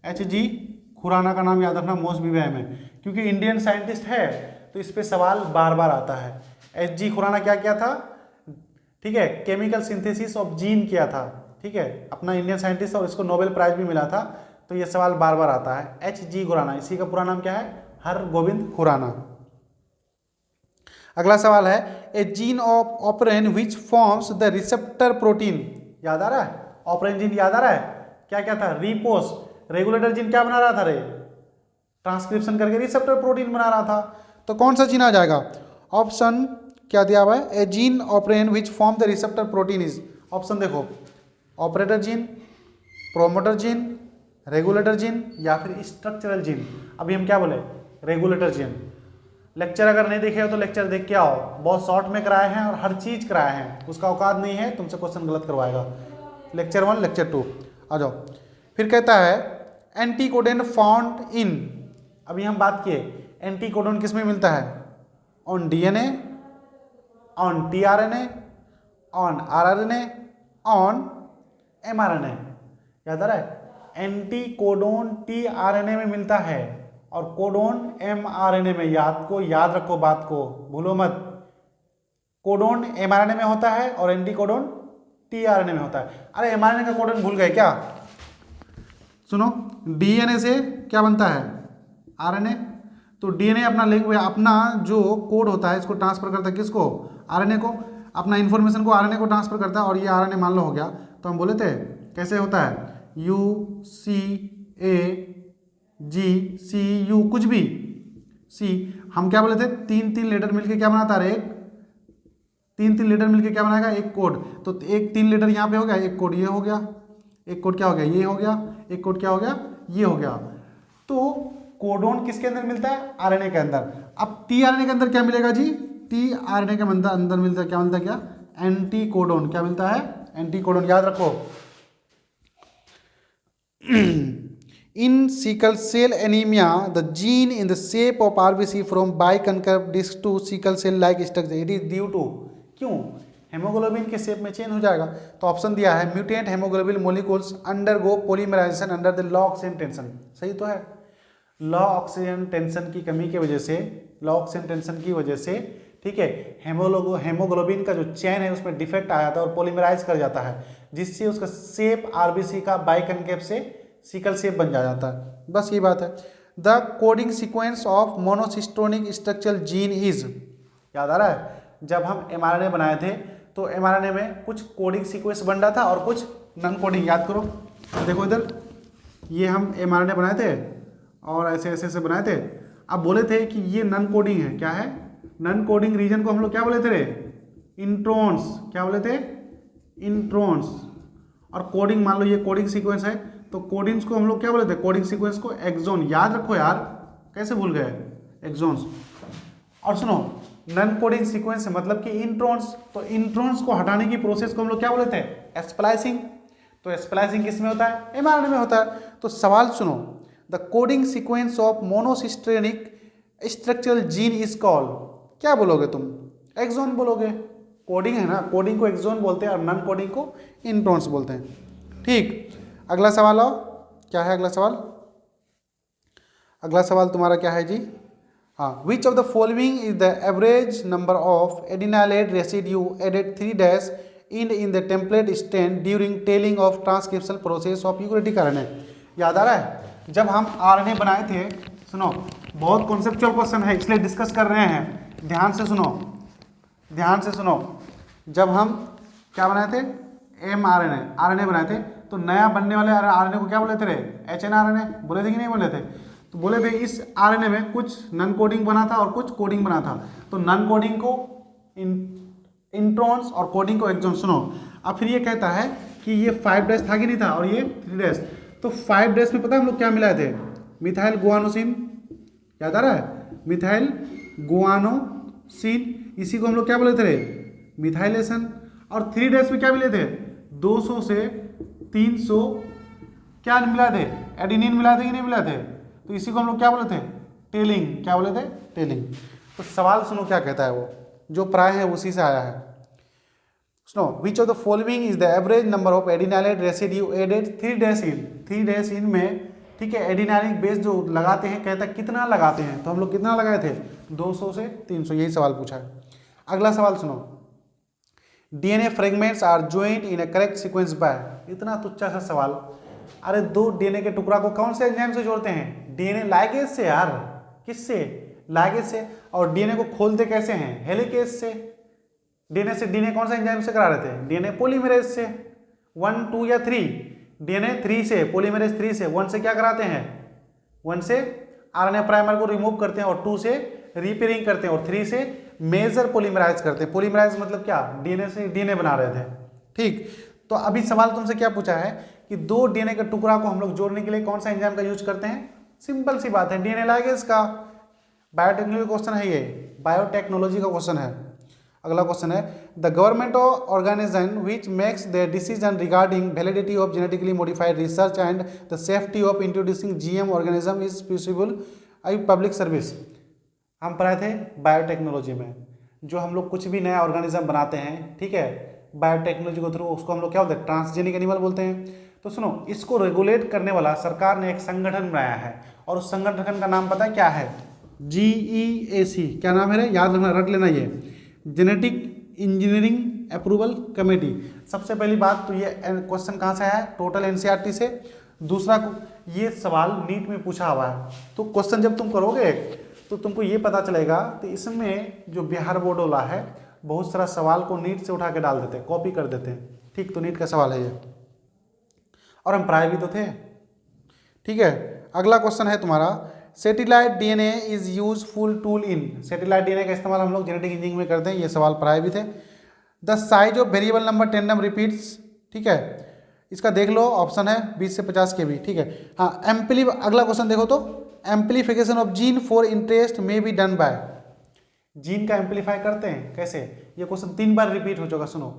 एच जी खुराना का नाम याद रखना मोस्ट बीवाई में, क्योंकि इंडियन साइंटिस्ट है तो इस पे सवाल बार बार आता है। एच जी खुराना क्या किया था, ठीक है, केमिकल सिंथेसिस ऑफ जीन किया था। ठीक है, अपना इंडियन साइंटिस्ट और इसको नोबेल प्राइज भी मिला था। तो ये सवाल बार बार आता है, एच जी खुराना, इसी का पूरा नाम क्या है, हरगोविंद खुराना। अगला सवाल है, a gene of operon which forms the receptor protein, याद आ रहा है, ऑपरेन जीन याद आ रहा है, क्या क्या था, रिपोस। रेगुलेटर जीन क्या बना रहा था रे, ट्रांसक्रिप्शन करके रिसेप्टर प्रोटीन बना रहा था। तो कौन सा जीन आ जाएगा? ऑप्शन क्या दिया हुआ है? A gene operon which form the receptor protein is. Option देखो, operator gene, promoter gene, regulator gene या फिर स्ट्रक्चरल जीन। अभी हम क्या बोले? Regulator gene. लेक्चर अगर नहीं देखे हो तो लेक्चर देख के आओ, बहुत शॉर्ट में कराए हैं और हर चीज कराए हैं, उसका औकात नहीं है तुमसे क्वेश्चन गलत करवाएगा। लेक्चर 1 लेक्चर 2 आ जाओ। फिर कहता है एंटीकोडन फाउंड इन। अभी हम बात किए एंटीकोडन किस में मिलता है? On DNA, on tRNA, on rRNA, on mRNA. याद आ रहा है? एंटीकोडोन टीआरएनए में मिलता है और कोडोन एमआरएनए में। याद रखो बात को, भूलो मत। कोडोन एमआरएनए में होता है और एंटीकोडोन टीआरएनए में होता है। अरे एमआरएनए का कोडोन भूल गए क्या? सुनो, डीएनए से क्या बनता है? आरएनए। तो डीएनए अपना जो कोड होता है इसको ट्रांसफर करता है किसको? आरएनए को। अपना इंफॉर्मेशन को आरएनए को ट्रांसफर करता है और ये आरएनए मान लो हो गया, तो हम बोले थे कैसे होता है? You see A ji C you, कुछ भी सी। हम क्या बोले थे? 3 लेटर मिलके क्या बनाता है? 3 लेटर मिलके क्या बनाएगा? एक कोड। तो एक 3 लेटर यहाँ पे हो गया, एक कोड ये हो गया, एक कोड क्या हो गया? ये हो गया, एक कोड क्या हो गया? ये हो गया। तो कोडोन किसके अंदर मिलता है? आरएनए के अंदर। अब टीआरएनए के अंदर क्या मिलेगा जी? टीआरएनए के अंदर मिलता है क्या? मिलता है क्या? एंटीकोडोन। क्या मिलता है? एंटीकोडोन। याद रखो। In sickle cell anemia, the gene in the shape of RBC from biconcave disc to sickle cell like structure. It is due to, क्यों? हेमोग्लोबिन के शेप में चेंज हो जाएगा। तो ऑप्शन दिया है mutant haemoglobin molecules undergo polymerisation under the low oxygen tension. सही तो है। लॉ ऑक्सीजन टेंशन की कमी की वजह से, लॉ ऑक्सीजन टेंशन की वजह से, ठीक है, हेमोग्लोबिन का जो चेन है उसमें डिफेक्ट आ जाता है और पॉलीमराइज कर जाता है, जिससे उसका शेप आरबीसी का बाइकनकेव से सिकल शेप बन जाता है। बस ये बात है। The coding sequence of monocistronic structural gene is. याद आ रहा है? जब हम एमआरएनए बनाए थे तो एमआरएनए में कुछ कोडिंग सीक्वेंस बन रहा था और कुछ नॉन कोडिंग। याद करो, देखो इधर, ये हम एमआरएनए बनाए थे और ऐसे ऐसे ऐसे बनाए थे। अब बोले थे कि ये नॉन कोडिंग है। क्या है? नॉन कोडिंग रीजन को हम लोग क्या बोले थे? इंट्रॉन्स। क्या बोले थे? इंट्रॉन्स। और कोडिंग, मान लो ये कोडिंग सीक्वेंस है तो कोडिंग्स को हम लोग क्या बोले थे? कोडिंग सीक्वेंस को एक्सोन। याद रखो यार, कैसे भूल गए? एक्सोन्स। और सुनो, नॉन कोडिंग सीक्वेंस मतलब कि इंट्रॉन्स, तो इंट्रॉन्स को हटाने की प्रोसेस को हम लोग क्या बोले थे? स्प्लाइसिंग। तो स्प्लाइसिंग किस में होता है? एमआरएनए में होता है। तो सवाल सुनो, the coding sequence of monocistronic structural gene is called. क्या बोलोगे तुम? एक्सोन बोलोगे। कोडिंग है ना, कोडिंग को एक्सोन बोलते हैं और नॉन कोडिंग को इंट्रॉन्स बोलते हैं। ठीक, अगला सवाल आओ। क्या है अगला सवाल? अगला सवाल तुम्हारा क्या है जी? हाँ, which of the following is the average number of adenylate residue added 3' in the template stand during tailing of transcription process of eukaryotic RNA. याद आ रहा है? जब हम आरएनए बनाए थे, सुनो, बहुत कॉन्सेप्चुअल क्वेश्चन है इसलिए डिस्कस कर रहे हैं, ध्यान से सुनो, ध्यान से सुनो। जब हम क्या बनाए थे? एमआरएनए, आरएनए बनाए थे, तो नया बनने वाले आरएनए को क्या बोले थे? एचएनआरएनए बोले थे कि नहीं बोले थे? तो बोले थे इस आरएनए में कुछ नॉन कोडिंग बना था और कुछ कोडिंग बना था। तो नॉन कोडिंग को इंट्रॉन्स और कोडिंग को एक्सोन। सुनो, अब फिर ये कहता है कि ये 5' था कि नहीं था और ये 3'। तो 5' में पता है हम लोग क्या मिलाए थे? Methyl guanosine. याद आ रहा है? मिथाइल गुआनोसिन, इसी को हम लोग क्या बोले थे? मिथाइलेशन। और 3' में क्या मिले थे? 200 से 300 क्या मिला थे? एडिनिन मिला थे कि नहीं मिला थे? तो इसी को हम लोग क्या बोले थे? टेलिंग। क्या बोले थे? टेलिंग। तो सवाल सुनो क्या कहता है, वो जो प्राय है उसी से आया है। सुनो, which of the following is the average number of adenylate residue added 3' in. 3' in में, ठीक है, एडिनाइलिक बेस जो लगाते हैं, कहता है कितना लगाते हैं? तो हम लोग कितना लगाए थे? 200 से 300। यही सवाल पूछा है। अगला सवाल सुनो, DNA fragments are joint in a correct sequence by. इतना तुच्छा सा सवाल। अरे दो डीएनए के टुकड़ा को कौन से एंजाइम से जोड़ते हैं? डीएनए लाइगेज से यार। किससे? लाइगेज से। और डीएनए को खोलते कैसे हैं? हेलिकेज से। डीएनए से डीएनए कौन सा एंजाइम से करा रहे थे? डीएनए पॉलीमरेज से। 1, 2 या 3? डीएनए 3 से, पॉलीमरेज 3 से। 1 से क्या कराते हैं? 1 से आरएनए प्राइमर को रिमूव करते हैं और 2 से रिपेयरिंग करते हैं, और 3 से मेजर पोलीमराइज करते हैं। पोलीमराइज मतलब क्या, डीएनए से डीएनए बना रहे थे। ठीक, तो अभी सवाल तुमसे क्या पूछा है कि 2 डीएनए का टुकड़ा को हम लोग जोड़ने के लिए कौन सा एंजाइम का यूज करते हैं? सिंपल सी बात है, डीएनए लाइगेज का। बायोटेक्नोलॉजी क्वेश्चन है ये, बायोटेक्नोलॉजी का क्वेश्चन है। अगला क्वेश्चन है, the government organisation which makes their decision regarding validity of genetically modified research and the safety of introducing GM organism is possible I public service. हम पढ़े थे बायोटेक्नोलॉजी में, जो हम लोग कुछ भी नया ऑर्गेनिज्म बनाते हैं, ठीक है, बायोटेक्नोलॉजी के थ्रू, उसको हम लोग क्या बोलते हैं? ट्रांसजेनिक एनिमल बोलते हैं। तो सुनो, इसको रेगुलेट करने वाला सरकार ने एक संगठन बनाया है, और उस संगठन का नाम पता है क्या है? GEAC। क्या नाम है रे? याद रखना, रट लेना, ये जेनेटिक इंजीनियरिंग अप्रूवल कमेटी। सबसे पहली बात तो ये क्वेश्चन कहाँ से आया है? टोटल NCERT से। दूसरा, ये सवाल नीट में पूछा हुआ है, तो क्वेश्चन जब तुम करोगे तो तुमको ये पता चलेगा, तो इसमें जो बिहार बोर्ड वाला है बहुत सारा सवाल को नीट से उठा के डाल देते हैं, कॉपी कर देते हैं। ठीक, तो नीट का सवाल है ये, और हम पढ़ाए भी तो थे। ठीक है, अगला क्वेश्चन है तुम्हारा, satellite DNA is useful tool in. Satellite DNA का इस्तेमाल हम लोग जेनेटिक इंजीनियरिंग में करते हैं, ये सवाल पढ़ाए भी थे। The size of variable number tandem repeats, ठीक है, इसका देख लो, ऑप्शन है 20 से 50 के भी। ठीक है, हाँ, अगला क्वेश्चन देखो तो, amplification of gene for interest may be done by. Gene का एम्पलीफाई करते हैं कैसे? ये क्वेश्चन 3 बार रिपीट हो चुका। सुनो,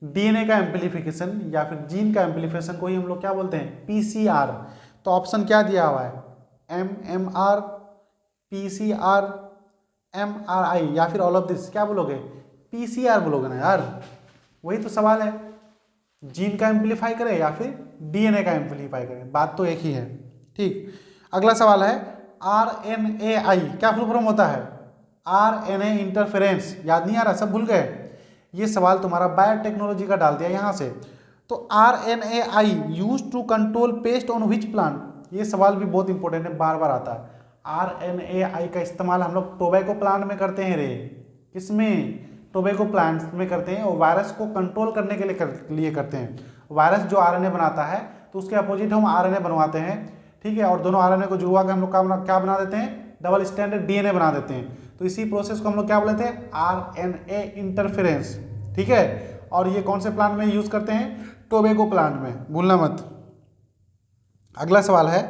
डीएनए का एम्पलीफिकेशन या फिर जीन का एम्पलीफिकेशन को ही हम लोग क्या बोलते हैं? PCR। तो ऑप्शन क्या दिया हुआ है? MMR, PCR, MRI, या फिर ऑल ऑफ दिस। क्या बोलोगे? PCR बोलोगे ना यार, वही तो सवाल है, जीन का एम्पलीफाई करें या फिर डीएनए का एम्पलीफाई करें, बात तो एक ही है। ठीक, अगला सवाल है, RNAi क्या फुल फॉर्म होता है? RNA interference. याद नहीं आ रहा? सब भूल गए? ये सवाल तुम्हारा बायोटेक्नोलॉजी का डाल दिया यहाँ से। तो RNAi use to control pest on which plant. ये सवाल भी बहुत इंपॉर्टेंट है, बार बार आता है। RNAi का इस्तेमाल हम लोग टोबैको प्लांट में करते हैं रे। किसमें? टोबैको प्लांट्स में करते हैं, और वायरस को कंट्रोल करने के लिए करते हैं। वायरस जो RNA बनाता है, तो उसके अपोजिट हम RNA बनवाते हैं। ठीक है, और दोनों RNA को जुड़वा के हम लोग क्या बना देते हैं? डबल स्टैंडर्ड DNA बना देते हैं। तो इसी प्रोसेस को हम लोग क्या बोलते हैं? RNA interference. ठीक है, और ये कौन से प्लांट में यूज करते हैं? टोबैको प्लांट में, भूलना मत। अगला सवाल है,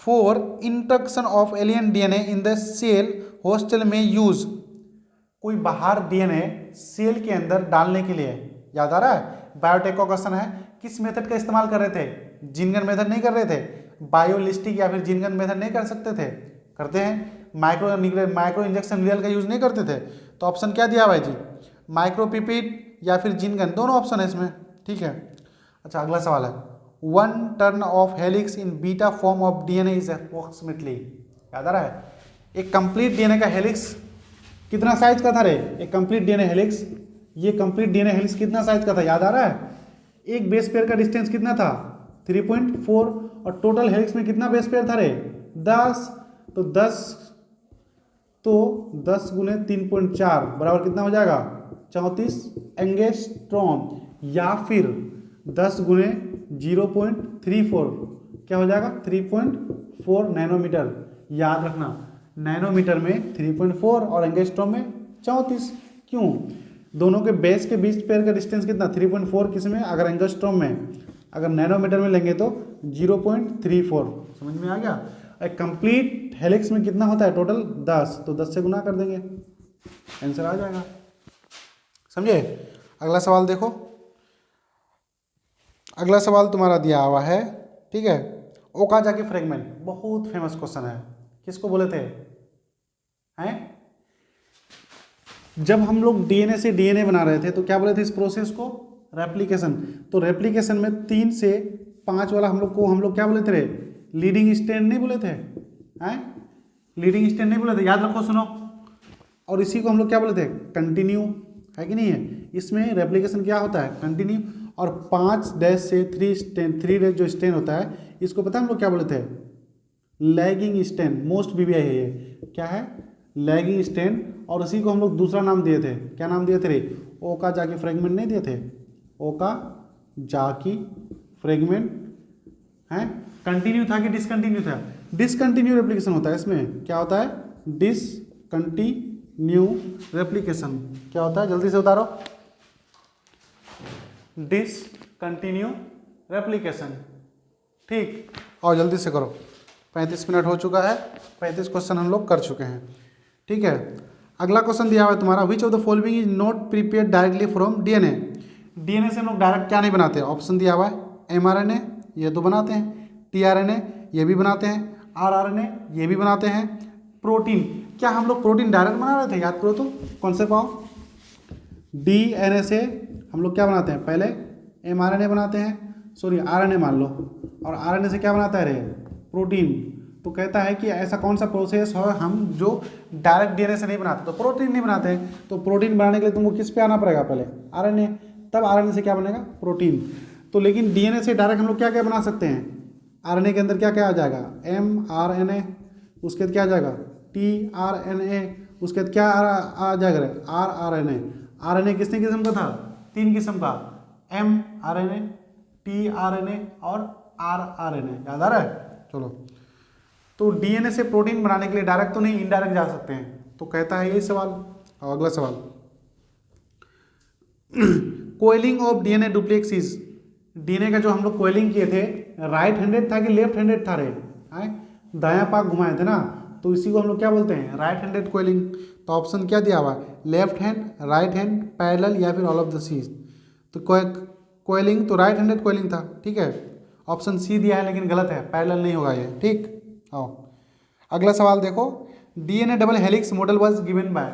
for introduction of alien DNA in the cell hostel में यूज। कोई बाहर डीएनए सेल के अंदर डालने के लिए, याद आ रहा है? बायोटेक का क्वेश्चन है, किस मेथड का इस्तेमाल कर रहे थे? जीनगन मेथड नहीं कर रहे थे, बायोलिस्टिक या फिर जीनगन मेथड नहीं कर सकते थे? करते हैं। माइक्रो इंजेक्शन रियल का यूज नहीं करते थे। तो ऑप्शन क्या दिया भाई जी? माइक्रोपिपिड या फिर जीनगन, दोनों ऑप्शन है इसमें। ठीक है, अच्छा, अगला सवाल है, 1 turn off helix in beta form of DNA is approximately. याद आ रहा है? एक कंप्लीट डीएनए का हेलिक्स कितना साइज का था रे? एक कंप्लीट डीएनए हेलिक्स, ये कंप्लीट डीएनए हेलिक्स कितना साइज का था? याद आ रहा है? एक बेस पेयर का डिस्टेंस कितना था? 3.4, और टोटल हेलिक्स में कितना बेस पेयर था रे? 10। तो 10 गुने 3.4 बराबर कितना हो जाएगा? 34 एंगस्ट्रॉम, या फिर 10 गुने 0.34 क्या हो जाएगा? 3.4 नैनोमीटर। याद रखना, नैनोमीटर में 3.4 और एंगस्ट्रॉम में 34। क्यों? दोनों के बेस के बीच पेयर का डिस्टेंस कितना? 3.4 किस में? अगर एंगस्ट्रॉम में, अगर नैनोमीटर में लेंगे तो 0.34। समझ में आ गया? एक कंप्लीट हेलिक्स में कितना होता है टोटल? 10, तो 10 से गुना कर देंगे, आंसर आ जाएगा। समझे? अगला सवाल देखो, अगला सवाल तुम्हारा दिया हुआ है, ठीक है, ओकाजाकी फ्रेगमेंट, बहुत फेमस क्वेश्चन है। किसको बोले थे? हैं? जब हम लोग डीएनए से डीएनए बना रहे थे तो क्या बोले थे इस प्रोसेस को? रेप्लिकेशन। तो रेप्लिकेशन में 3 से 5 वाला हम लोग क्या बोले थे? लीडिंग स्ट्रैंड नहीं बोले थे? हैं? लीडिंग स्ट्रैंड नहीं बोले थे? याद रखो, सुनो। और इसी को हम लोग क्या बोले थे? कंटिन्यू, है कि नहीं है? इसमें रेप्लिकेशन क्या होता है? कंटिन्यू। और 5 से 3 जो स्ट्रैंड होता है, इसको पता है हम लोग क्या बोले थे? Lagging strand. मोस्ट बीबीआई है ये। क्या है? Lagging strand. और उसी को हम लोग दूसरा नाम दिए थे। क्या नाम दिए थे रे? ओकाजाकी फ्रेगमेंट नहीं दिए थे? ओकाजाकी फ्रेगमेंट है। कंटिन्यू था कि डिसकंटिन्यू था? डिसकंटिन्यू रेप्लिकेशन होता है इसमें। क्या होता है? डिसकंटिन्यू न्यू रेप्लिकेशन क्या होता है, जल्दी से उतारो, डिसकंटिन्यू रेप्लिकेशन। ठीक, और जल्दी से करो, 35 मिनट हो चुका है, 35 क्वेश्चन हम लोग कर चुके हैं। ठीक है, अगला क्वेश्चन दिया हुआ है तुम्हारा, विच of the following is not prepare directly from DNA. DNA से हम लोग डायरेक्ट क्या नहीं बनाते, ऑप्शन दिया हुआ है एमआरएनए ये तो बनाते हैं, टीआरएनए ये भी बनाते हैं, आरआरएनए ये भी बनाते हैं, प्रोटीन क्या हम लोग प्रोटीन डायरेक्ट बना रहे थे, याद करो तो कौन से पाओ, डीएनए से हम लोग क्या बनाते हैं, पहले एमआरएनए बनाते हैं, सॉरी आरएनए मान लो, और आरएनए से क्या बनाता है रे, प्रोटीन। तो कहता है कि ऐसा कौन सा प्रोसेस है हम जो डायरेक्ट डीएनए से नहीं बनाते, तो प्रोटीन नहीं बनाते हैं, तो प्रोटीन बनाने के लिए तुमको किस पे आना पड़ेगा, पहले आरएनए, तब आरएनए से क्या बनेगा, प्रोटीन। तो लेकिन डीएनए से डायरेक्ट हम लोग क्या क्या बना सकते हैं, आरएनए के अंदर क्या क्या आ जाएगा, एमआरएनए, उसके बाद क्या आ जाएगा, टीआरएनए, उसके बाद क्या आ जाएगा, आरआरएनए। आरएनए कितने किस्म का था, 3 किस्म का, एमआरएनए, टीआरएनए और आरआरएनए, याद आ रहा है। चलो, तो डीएनए से प्रोटीन बनाने के लिए डायरेक्ट तो नहीं, इनडायरेक्ट जा सकते हैं, तो कहता है ये सवाल। और अगला सवाल, कोयलिंग ऑफ डीएनए डुप्लेक्सिस, डीएनए का जो हम लोग कोयलिंग किए थे, राइट हैंडेड था कि लेफ्ट हैंडेड था रे, दायां पाक घुमाए थे ना, तो इसी को हम लोग क्या बोलते हैं, राइट हैंडेड कोयलिंग। तो ऑप्शन क्या दिया हुआ है, left hand, right hand, parallel या फिर ऑल ऑफ द सीज। तो कोयलिंग तो राइट हैंडेड कोयलिंग था, ठीक है, ऑप्शन सी दिया है लेकिन गलत है, पैरेलल नहीं होगा ये। ठीक, आओ अगला सवाल देखो, DNA double helix model was given by,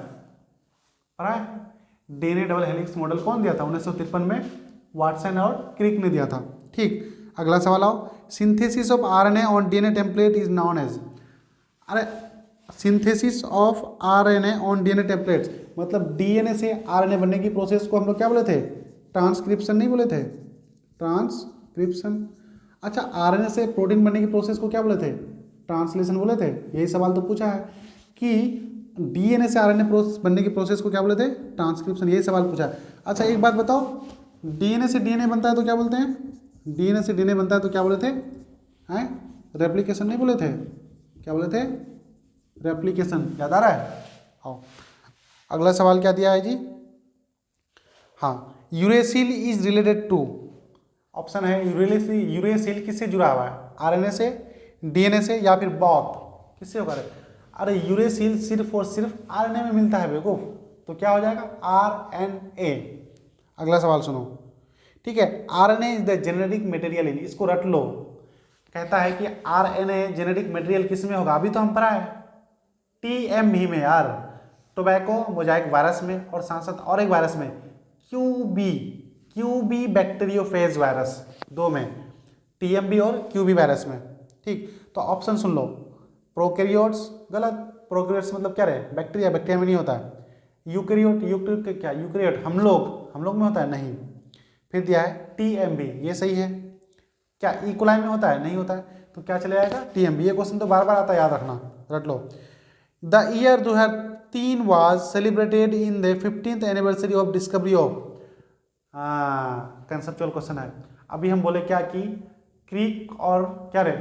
पता है डीएनए डबल हेलिक्स मॉडल कौन दिया था, 1953 में वाटसन और क्रिक ने दिया था। ठीक, अगला सवाल आओ, synthesis of RNA on DNA template is known as, अरे synthesis of RNA on DNA templates मतलब डीएनए से आरएनए बनने की प्रोसेस को हम लोग क्या बोले थे, ट्रांसक्रिप्शन नहीं बोले थे, ट्रांसक्रिप्शन। अच्छा, आरएनए से प्रोटीन बनने की प्रोसेस को क्या बोले थे, ट्रांसलेशन बोले थे। यही सवाल तो पूछा है कि डीएनए से आरएनए बनने की प्रोसेस को क्या बोले थे, ट्रांसक्रिप्शन, यही सवाल पूछा है। अच्छा एक बात बताओ, डीएनए से डीएनए बनता है तो क्या बोलते हैं, डीएनए से डीएनए बनता है तो क्या बोले थे, हैं रेप्लिकेशन नहीं बोले थे, क्या बोले थे, रेप्लिकेशन, याद आ रहा है। आओ अगला सवाल क्या दिया है जी, हाँ, uracil is related to, option है यूरेसिल किससे जुड़ा हुआ है, आरएनए से, डीएनए से या फिर बॉथ, किससे होगा। अरे यूरेसिल सिर्फ और सिर्फ आरएनए में मिलता है बेवकूफ, तो क्या हो जाएगा, आरएनए। अगला सवाल सुनो, ठीक है, RNA is the genetic material in, इसको रट लो। कहता है कि आरएनए जेनेटिक मटेरियल किस में होगा, अभी तो हम पढ़ा है टीएमवी में यार, टोबैको मोजाइक वायरस में, और साथ साथ और एक वायरस में क्यूबी बैक्टीरियोफेज वायरस, दो में, टीएमवी और क्यूबी वायरस में। ठीक, तो ऑप्शन सुन लो, प्रोकैरियोट्स गलत, प्रोकैरियोट्स मतलब क्या रहे, बैक्टीरिया, बैक्टीरिया में नहीं होता है, यूकैरियोट क्या, यूकैरियोट हम लोग में होता है, नहीं। फिर दिया है टीएमवी, ये सही है, क्या इकोलाई में होता है, नहीं होता है, तो क्या चले जाएगा, टीएमवी। ये क्वेश्चन तो बार बार आता है, याद रखना, रट लो। The year 2003 was celebrated in the 15th anniversary of discovery of, conceptual question है। अभी हम बोले क्या कि क्रिक और क्या रहे,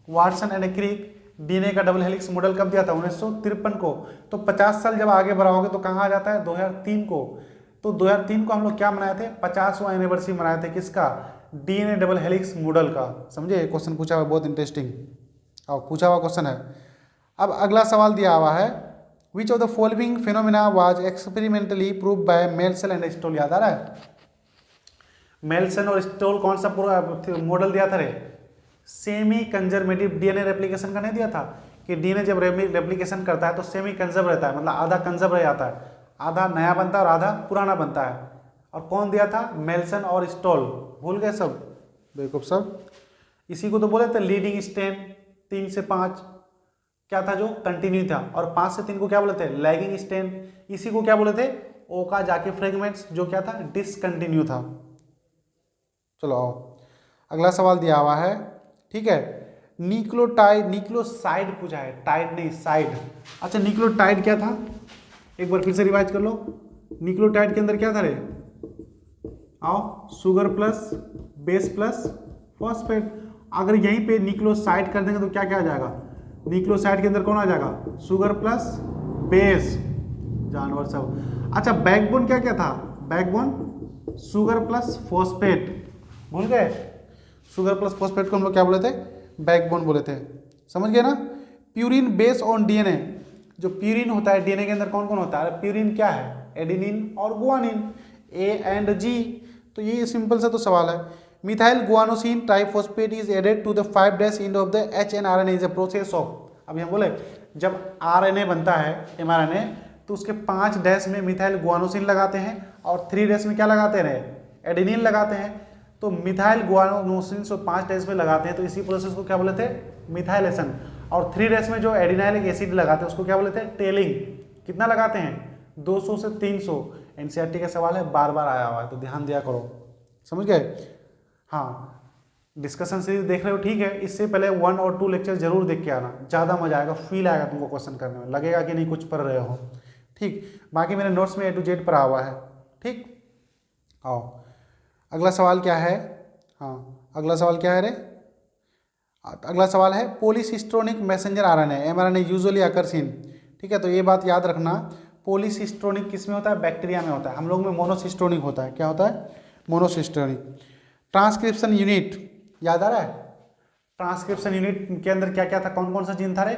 वाटसन एंड क्रिक डीएनए का डबल हेलिक्स मॉडल कब दिया था, 1953 को। तो 50 साल जब आगे बढ़ाओगे तो कहाँ आ जाता है, 2003 को। तो 2003 को हम लोग क्या मनाए थे, 50वां एनिवर्सरी मनाए थे, किसका, डीएनए डबल हेलिक्स मॉडल का। समझे, क्वेश्चन पूछा हुआ बहुत इंटरेस्टिंग और पूछा हुआ क्वेश्चन है। अब अगला सवाल दिया हुआ है, which of the following phenomena was experimentally prove by Meselson and Stahl, याद आ रहा है, मेल्सन और स्टोल कौन सा पूरा मॉडल दिया था रे, सेमी कंजर्वेटिव डीएनए रेप्लिकेशन का नहीं दिया था, कि डीएनए जब रेप्लिकेशन करता है तो सेमी कंजर्व रहता है, मतलब आधा कंजर्व रह जाता है, आधा नया बनता है और आधा पुराना बनता है। और कौन दिया था, मेल्सन और स्टोल, भूल गए सब बेवकूफ सब। इसी को तो बोले थे लीडिंग स्ट्रेन 3 से 5 क्या था, जो कंटिन्यू था, और 5 से 3 को क्या बोले थे, लैगिंग स्ट्रेन। इसी को क्या बोले थे, ओका जाके फ्रेगमेंट्स, जो क्या था, डिसकंटिन्यू था। चलो आओ अगला सवाल दिया हुआ है, ठीक है, न्यूक्लियोसाइड पूछा है, टाइड नहीं साइड। अच्छा न्यूक्लियोटाइड क्या था, एक बार फिर से रिवाइज कर लो, न्यूक्लियोटाइड के अंदर क्या था रे, आओ, sugar plus base plus phosphate. अगर यहीं पे न्यूक्लियोसाइड कर देंगे तो क्या क्या आ जाएगा, न्यूक्लियोसाइड के अंदर कौन आ जाएगा, शुगर प्लस बेस, जानवर सब। अच्छा बैकबोन क्या क्या था? बैकबोन शुगर प्लस फॉस्फेट, भूल गए? शुगर प्लस फॉस्फेट को हम लोग क्या बोले थे? बैकबोन बोले थे। समझ गए ना? प्यूरिन बेस ऑन डीएनए, जो प्यूरिन होता है डीएनए के अंदर कौन कौन होता है? प्यूरिन क्या है? एडेनिन और गुआनिन, ए एंड जी। तो ये सिंपल सा तो सवाल है। Methyl guanosine triphosphate is added to the 5' end of the H N R N A is a process of. अभी हम बोले जब आरएनए बनता है mRNA, तो उसके 5' में मिथाइल गुआनोसिन लगाते हैं और 3' में क्या लगाते हैं? एडेनिन लगाते हैं। तो मिथाइल गुआनोसिन से 5' में लगाते हैं, तो इसी प्रोसेस को क्या बोले थे? मिथाइलेशन। और 3' में जो एडिनाइलिक एसिड लगाते हैं उसको क्या बोले थे? टेलिंग। कितना लगाते हैं? 200 से 300। एनसीईआरटी का सवाल है, बार बार आया हुआ है, तो ध्यान दिया करो। समझ गए? हाँ, डिस्कशन सीरीज देख रहे हो, ठीक है। इससे पहले 1 और 2 लेक्चर जरूर देख के आना, ज़्यादा मजा आएगा, फील आएगा तुमको क्वेश्चन करने में, लगेगा कि नहीं कुछ पढ़ रहे हो। ठीक, बाकी मेरे नोट्स में A to Z पढ़ा हुआ है। ठीक, आओ अगला सवाल क्या है? हाँ, अगला सवाल क्या है रे? अगला सवाल है पॉलीसिस्टोनिक messenger RNA mRNA usually occurs in. ठीक है, तो ये बात याद रखना, पॉलीसिस्टोनिक किस में होता है? बैक्टीरिया में होता है। हम लोग में मोनोसिस्टोनिक होता है। क्या होता है? मोनोसिस्टोनिक। ट्रांसक्रिप्शन यूनिट याद आ रहा है? ट्रांसक्रिप्शन यूनिट के अंदर क्या क्या था? कौन कौन सा जीन था रे?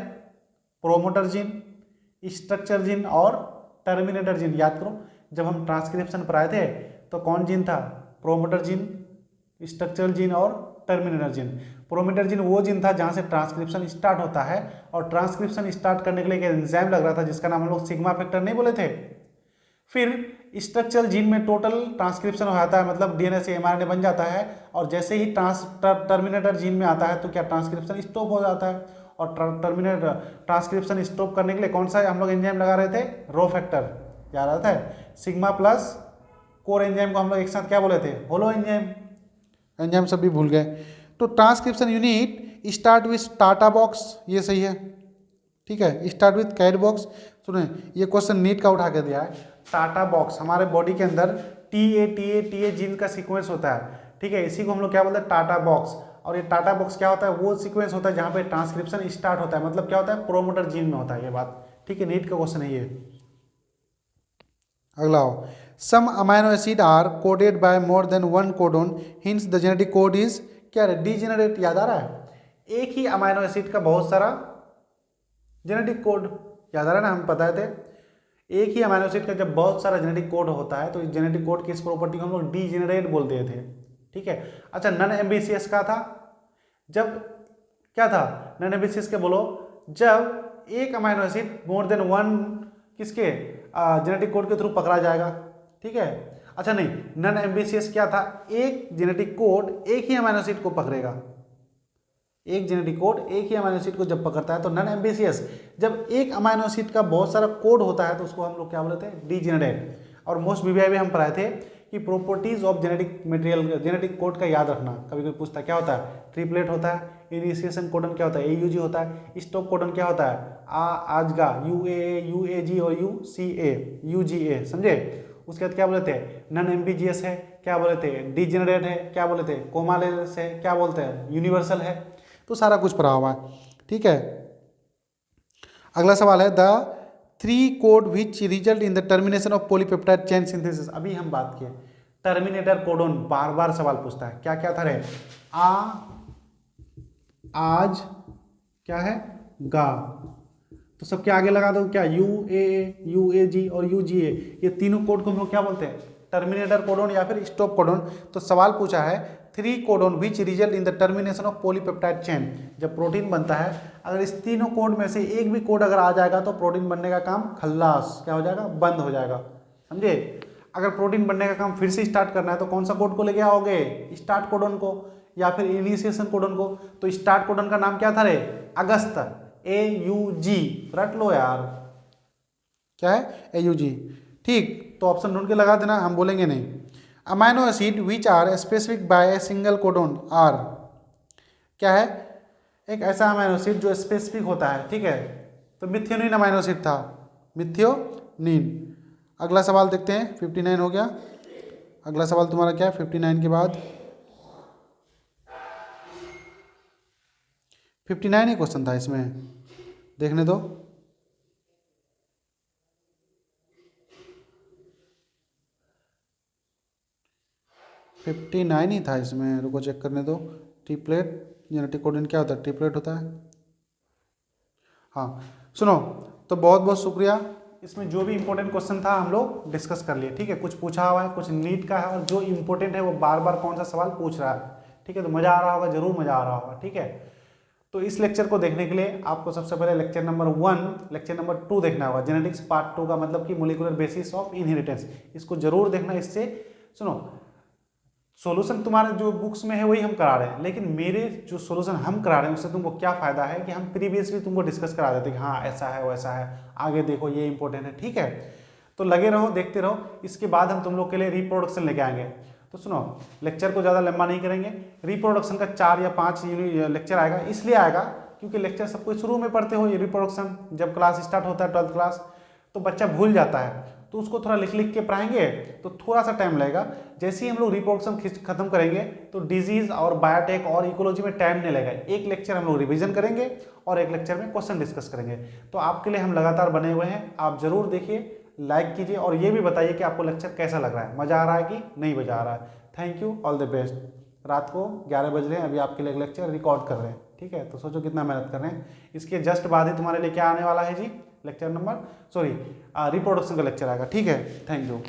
प्रोमोटर जीन, स्ट्रक्चर जीन और टर्मिनेटर जीन। याद करो, जब हम ट्रांसक्रिप्शन पर आए थे तो कौन जीन था? प्रोमोटर जीन, स्ट्रक्चरल जीन और टर्मिनेटर जीन। प्रोमोटर जीन वो जीन था जहां से ट्रांसक्रिप्शन स्टार्ट होता है, और ट्रांसक्रिप्शन स्टार्ट करने के लिए एक एंजाइम लग रहा था जिसका नाम हम लोग सिग्मा फैक्टर नहीं बोले थे। फिर स्ट्रक्चरल जीन में टोटल ट्रांसक्रिप्शन हो जाता है, मतलब डीएनए से एमआरएनए बन जाता है, और जैसे ही टर्मिनेटर जीन में आता है तो क्या ट्रांसक्रिप्शन स्टॉप हो जाता है। और टर्मिनेटर ट्रांसक्रिप्शन स्टॉप करने के लिए कौन सा हम लोग एंजाइम लगा रहे थे? Rho factor. याद आता है? सिग्मा प्लस कोर एंजाइम को हम लोग एक साथ क्या बोले थे? Holo enzyme. एंजाइम सब भी भूल गए। तो transcription unit start with TATA box, ये सही है। ठीक है, स्टार्ट विथ कैट बॉक्स। सुने, ये क्वेश्चन नीट का उठा के दिया है। टाटा बॉक्स हमारे बॉडी के अंदर टी ए जीन का सीक्वेंस होता है। ठीक है, इसी को हम लोग क्या बोलते हैं? TATA box. और ये टाटा बॉक्स क्या होता है? वो सीक्वेंस होता है जहाँ पे ट्रांसक्रिप्शन स्टार्ट होता है, मतलब क्या होता है? प्रोमोटर जीन में होता है ये बात। ठीक है, नीट का क्वेश्चन है ये। अगला हो, some amino acid are coded by more than one codon, hence the genetic code is क्या है? डीजेनरेट। याद आ रहा है? एक ही अमाइनो एसिड का बहुत सारा जेनेटिक कोड, याद आ रहा है ना? हम बताए थे, एक ही अमाइनो एसिड का जब बहुत सारा जेनेटिक कोड होता है तो जेनेटिक कोड की इस प्रॉपर्टी को हम लोग डीजेनरेट बोलते थे। ठीक है, अच्छा नन एम्बिशियस का था, जब क्या था? नन एम्बिशियस के बोलो, जब एक अमाइनो एसिड मोर देन वन किसके जेनेटिक कोड के थ्रू पकड़ा जाएगा। ठीक है, अच्छा नहीं, नन एम्बिशियस क्या था? एक जेनेटिक कोड एक ही अमाइनो एसिड को पकड़ेगा। एक जेनेटिक कोड एक ही अमाइनो एसिड को जब पकड़ता है तो नन एम्बिशियस। जब एक अमाइनो एसिड का बहुत सारा कोड होता है तो उसको हम लोग क्या बोलते हैं? डीजेनरेट। और मोस्ट वीवीआई में हम पढ़ाए थे कि properties of genetic material, genetic code का याद रखना। कभी कोई पूछता है क्या होता है? ट्रिपलेट होता है। इनिशिएशन कोडन क्या होता है? एयूजी होता है। स्टॉप कोडन क्या होता है? आजगा, यूएए, यूएजी और यूसीए, यूजीए। समझे? उसके बाद क्या बोलते हैं? नन एम्बिजियस है, क्या बोले थे? डीजेनरेट है, क्या बोले थे? कोमालेस है, क्या बोलते हैं? यूनिवर्सल है। तो सारा कुछ पढ़ा हुआ है। ठीक है, अगला सवाल है the 3 code which result in the termination of polypeptide chain synthesis. अभी हम बात किए टर्मिनेटर कोडोन, बार बार सवाल पूछता है। क्या क्या था रे? आज क्या है? गा। तो सबके आगे लगा दो क्या? यू ए, यू ए जी और यू जी ए। ये तीनों कोड को हम लोग क्या बोलते हैं? टर्मिनेटर कोडोन या फिर स्टॉप कोडोन। तो सवाल पूछा है 3 codon which result in the termination of polypeptide chain. जब प्रोटीन बनता है, अगर इस तीनों कोड में से एक भी कोड अगर आ जाएगा तो प्रोटीन बनने का काम खल्लास, क्या हो जाएगा? बंद हो जाएगा। समझे? अगर प्रोटीन बनने का काम फिर से स्टार्ट करना है तो कौन सा कोड को लेके आओगे? स्टार्ट कोडोन को या फिर इनिशिएशन कोडोन को। तो स्टार्ट कोडोन का नाम क्या था रे? अगस्त, AUG। रट लो यार, क्या है? AUG। ठीक, तो ऑप्शन ढूंढ के लगा देना, हम बोलेंगे नहीं। Amino acid which are specific by a single codon are, क्या है? एक ऐसा अमाइनो एसिड जो स्पेसिफिक होता है। ठीक है, तो मिथियोनिन अमाइनो एसिड था, मिथियोनिन। अगला सवाल देखते हैं, 59 हो गया। अगला सवाल तुम्हारा क्या है 59 के बाद? 59 ही क्वेश्चन था इसमें, देखने दो। 59 ही था इसमें, रुको चेक करने दो। ट्रिपलेट जेनेटिक कोडिंग क्या होता है? ट्रिपलेट होता है। हाँ सुनो, तो बहुत बहुत शुक्रिया। इसमें जो भी इंपॉर्टेंट क्वेश्चन था हम लोग डिस्कस कर लिए, ठीक है। कुछ पूछा हुआ है, कुछ नीट का है, और जो इंपॉर्टेंट है वो बार बार कौन सा सवाल पूछ रहा है, ठीक है। तो मज़ा आ रहा होगा, जरूर मज़ा आ रहा होगा, ठीक है। तो इस लेक्चर को देखने के लिए आपको सबसे पहले लेक्चर नंबर 1, लेक्चर नंबर 2 देखना होगा। जेनेटिक्स पार्ट 2 का मतलब कि मोलिकुलर बेसिस ऑफ इनहेरिटेंस, इसको जरूर देखना। इससे सुनो, सॉल्यूशन तुम्हारे जो बुक्स में है वही हम करा रहे हैं, लेकिन मेरे जो सॉल्यूशन हम करा रहे हैं उससे तुमको क्या फायदा है कि हम प्रीवियस भी तुमको डिस्कस करा देते हैं कि हाँ ऐसा है वैसा है, आगे देखो ये इंपॉर्टेंट है, ठीक है। तो लगे रहो, देखते रहो। इसके बाद हम तुम लोग के लिए रिप्रोडक्शन लेके आएंगे। तो सुनो, लेक्चर को ज़्यादा लंबा नहीं करेंगे। रिप्रोडक्शन का 4 या 5 लेक्चर आएगा, इसलिए आएगा क्योंकि लेक्चर सब कुछ शुरू में पढ़ते हो। ये रिप्रोडक्शन जब क्लास स्टार्ट होता है 12th क्लास, तो बच्चा भूल जाता है, तो उसको थोड़ा लिख लिख के पढ़ाएंगे तो थोड़ा सा टाइम लगेगा। जैसे ही हम लोग रिप्रोडक्शन खत्म करेंगे तो डिजीज और बायोटेक और इकोलॉजी में टाइम नहीं लगेगा। एक लेक्चर हम लोग रिवीजन करेंगे और एक लेक्चर में क्वेश्चन डिस्कस करेंगे। तो आपके लिए हम लगातार बने हुए हैं, आप जरूर देखिए, लाइक कीजिए, और ये भी बताइए कि आपको लेक्चर कैसा लग रहा है, मजा आ रहा है कि नहीं मजा आ रहा है। Thank you, all the best. रात को 11 बज रहे हैं, अभी आपके लिए एक लेक्चर रिकॉर्ड कर रहे हैं, ठीक है। तो सोचो कितना मेहनत कर रहे हैं। इसके जस्ट बाद ही तुम्हारे लिए क्या आने वाला है जी, लेक्चर नंबर रिप्रोडक्शन का लेक्चर आएगा, ठीक है। Thank you.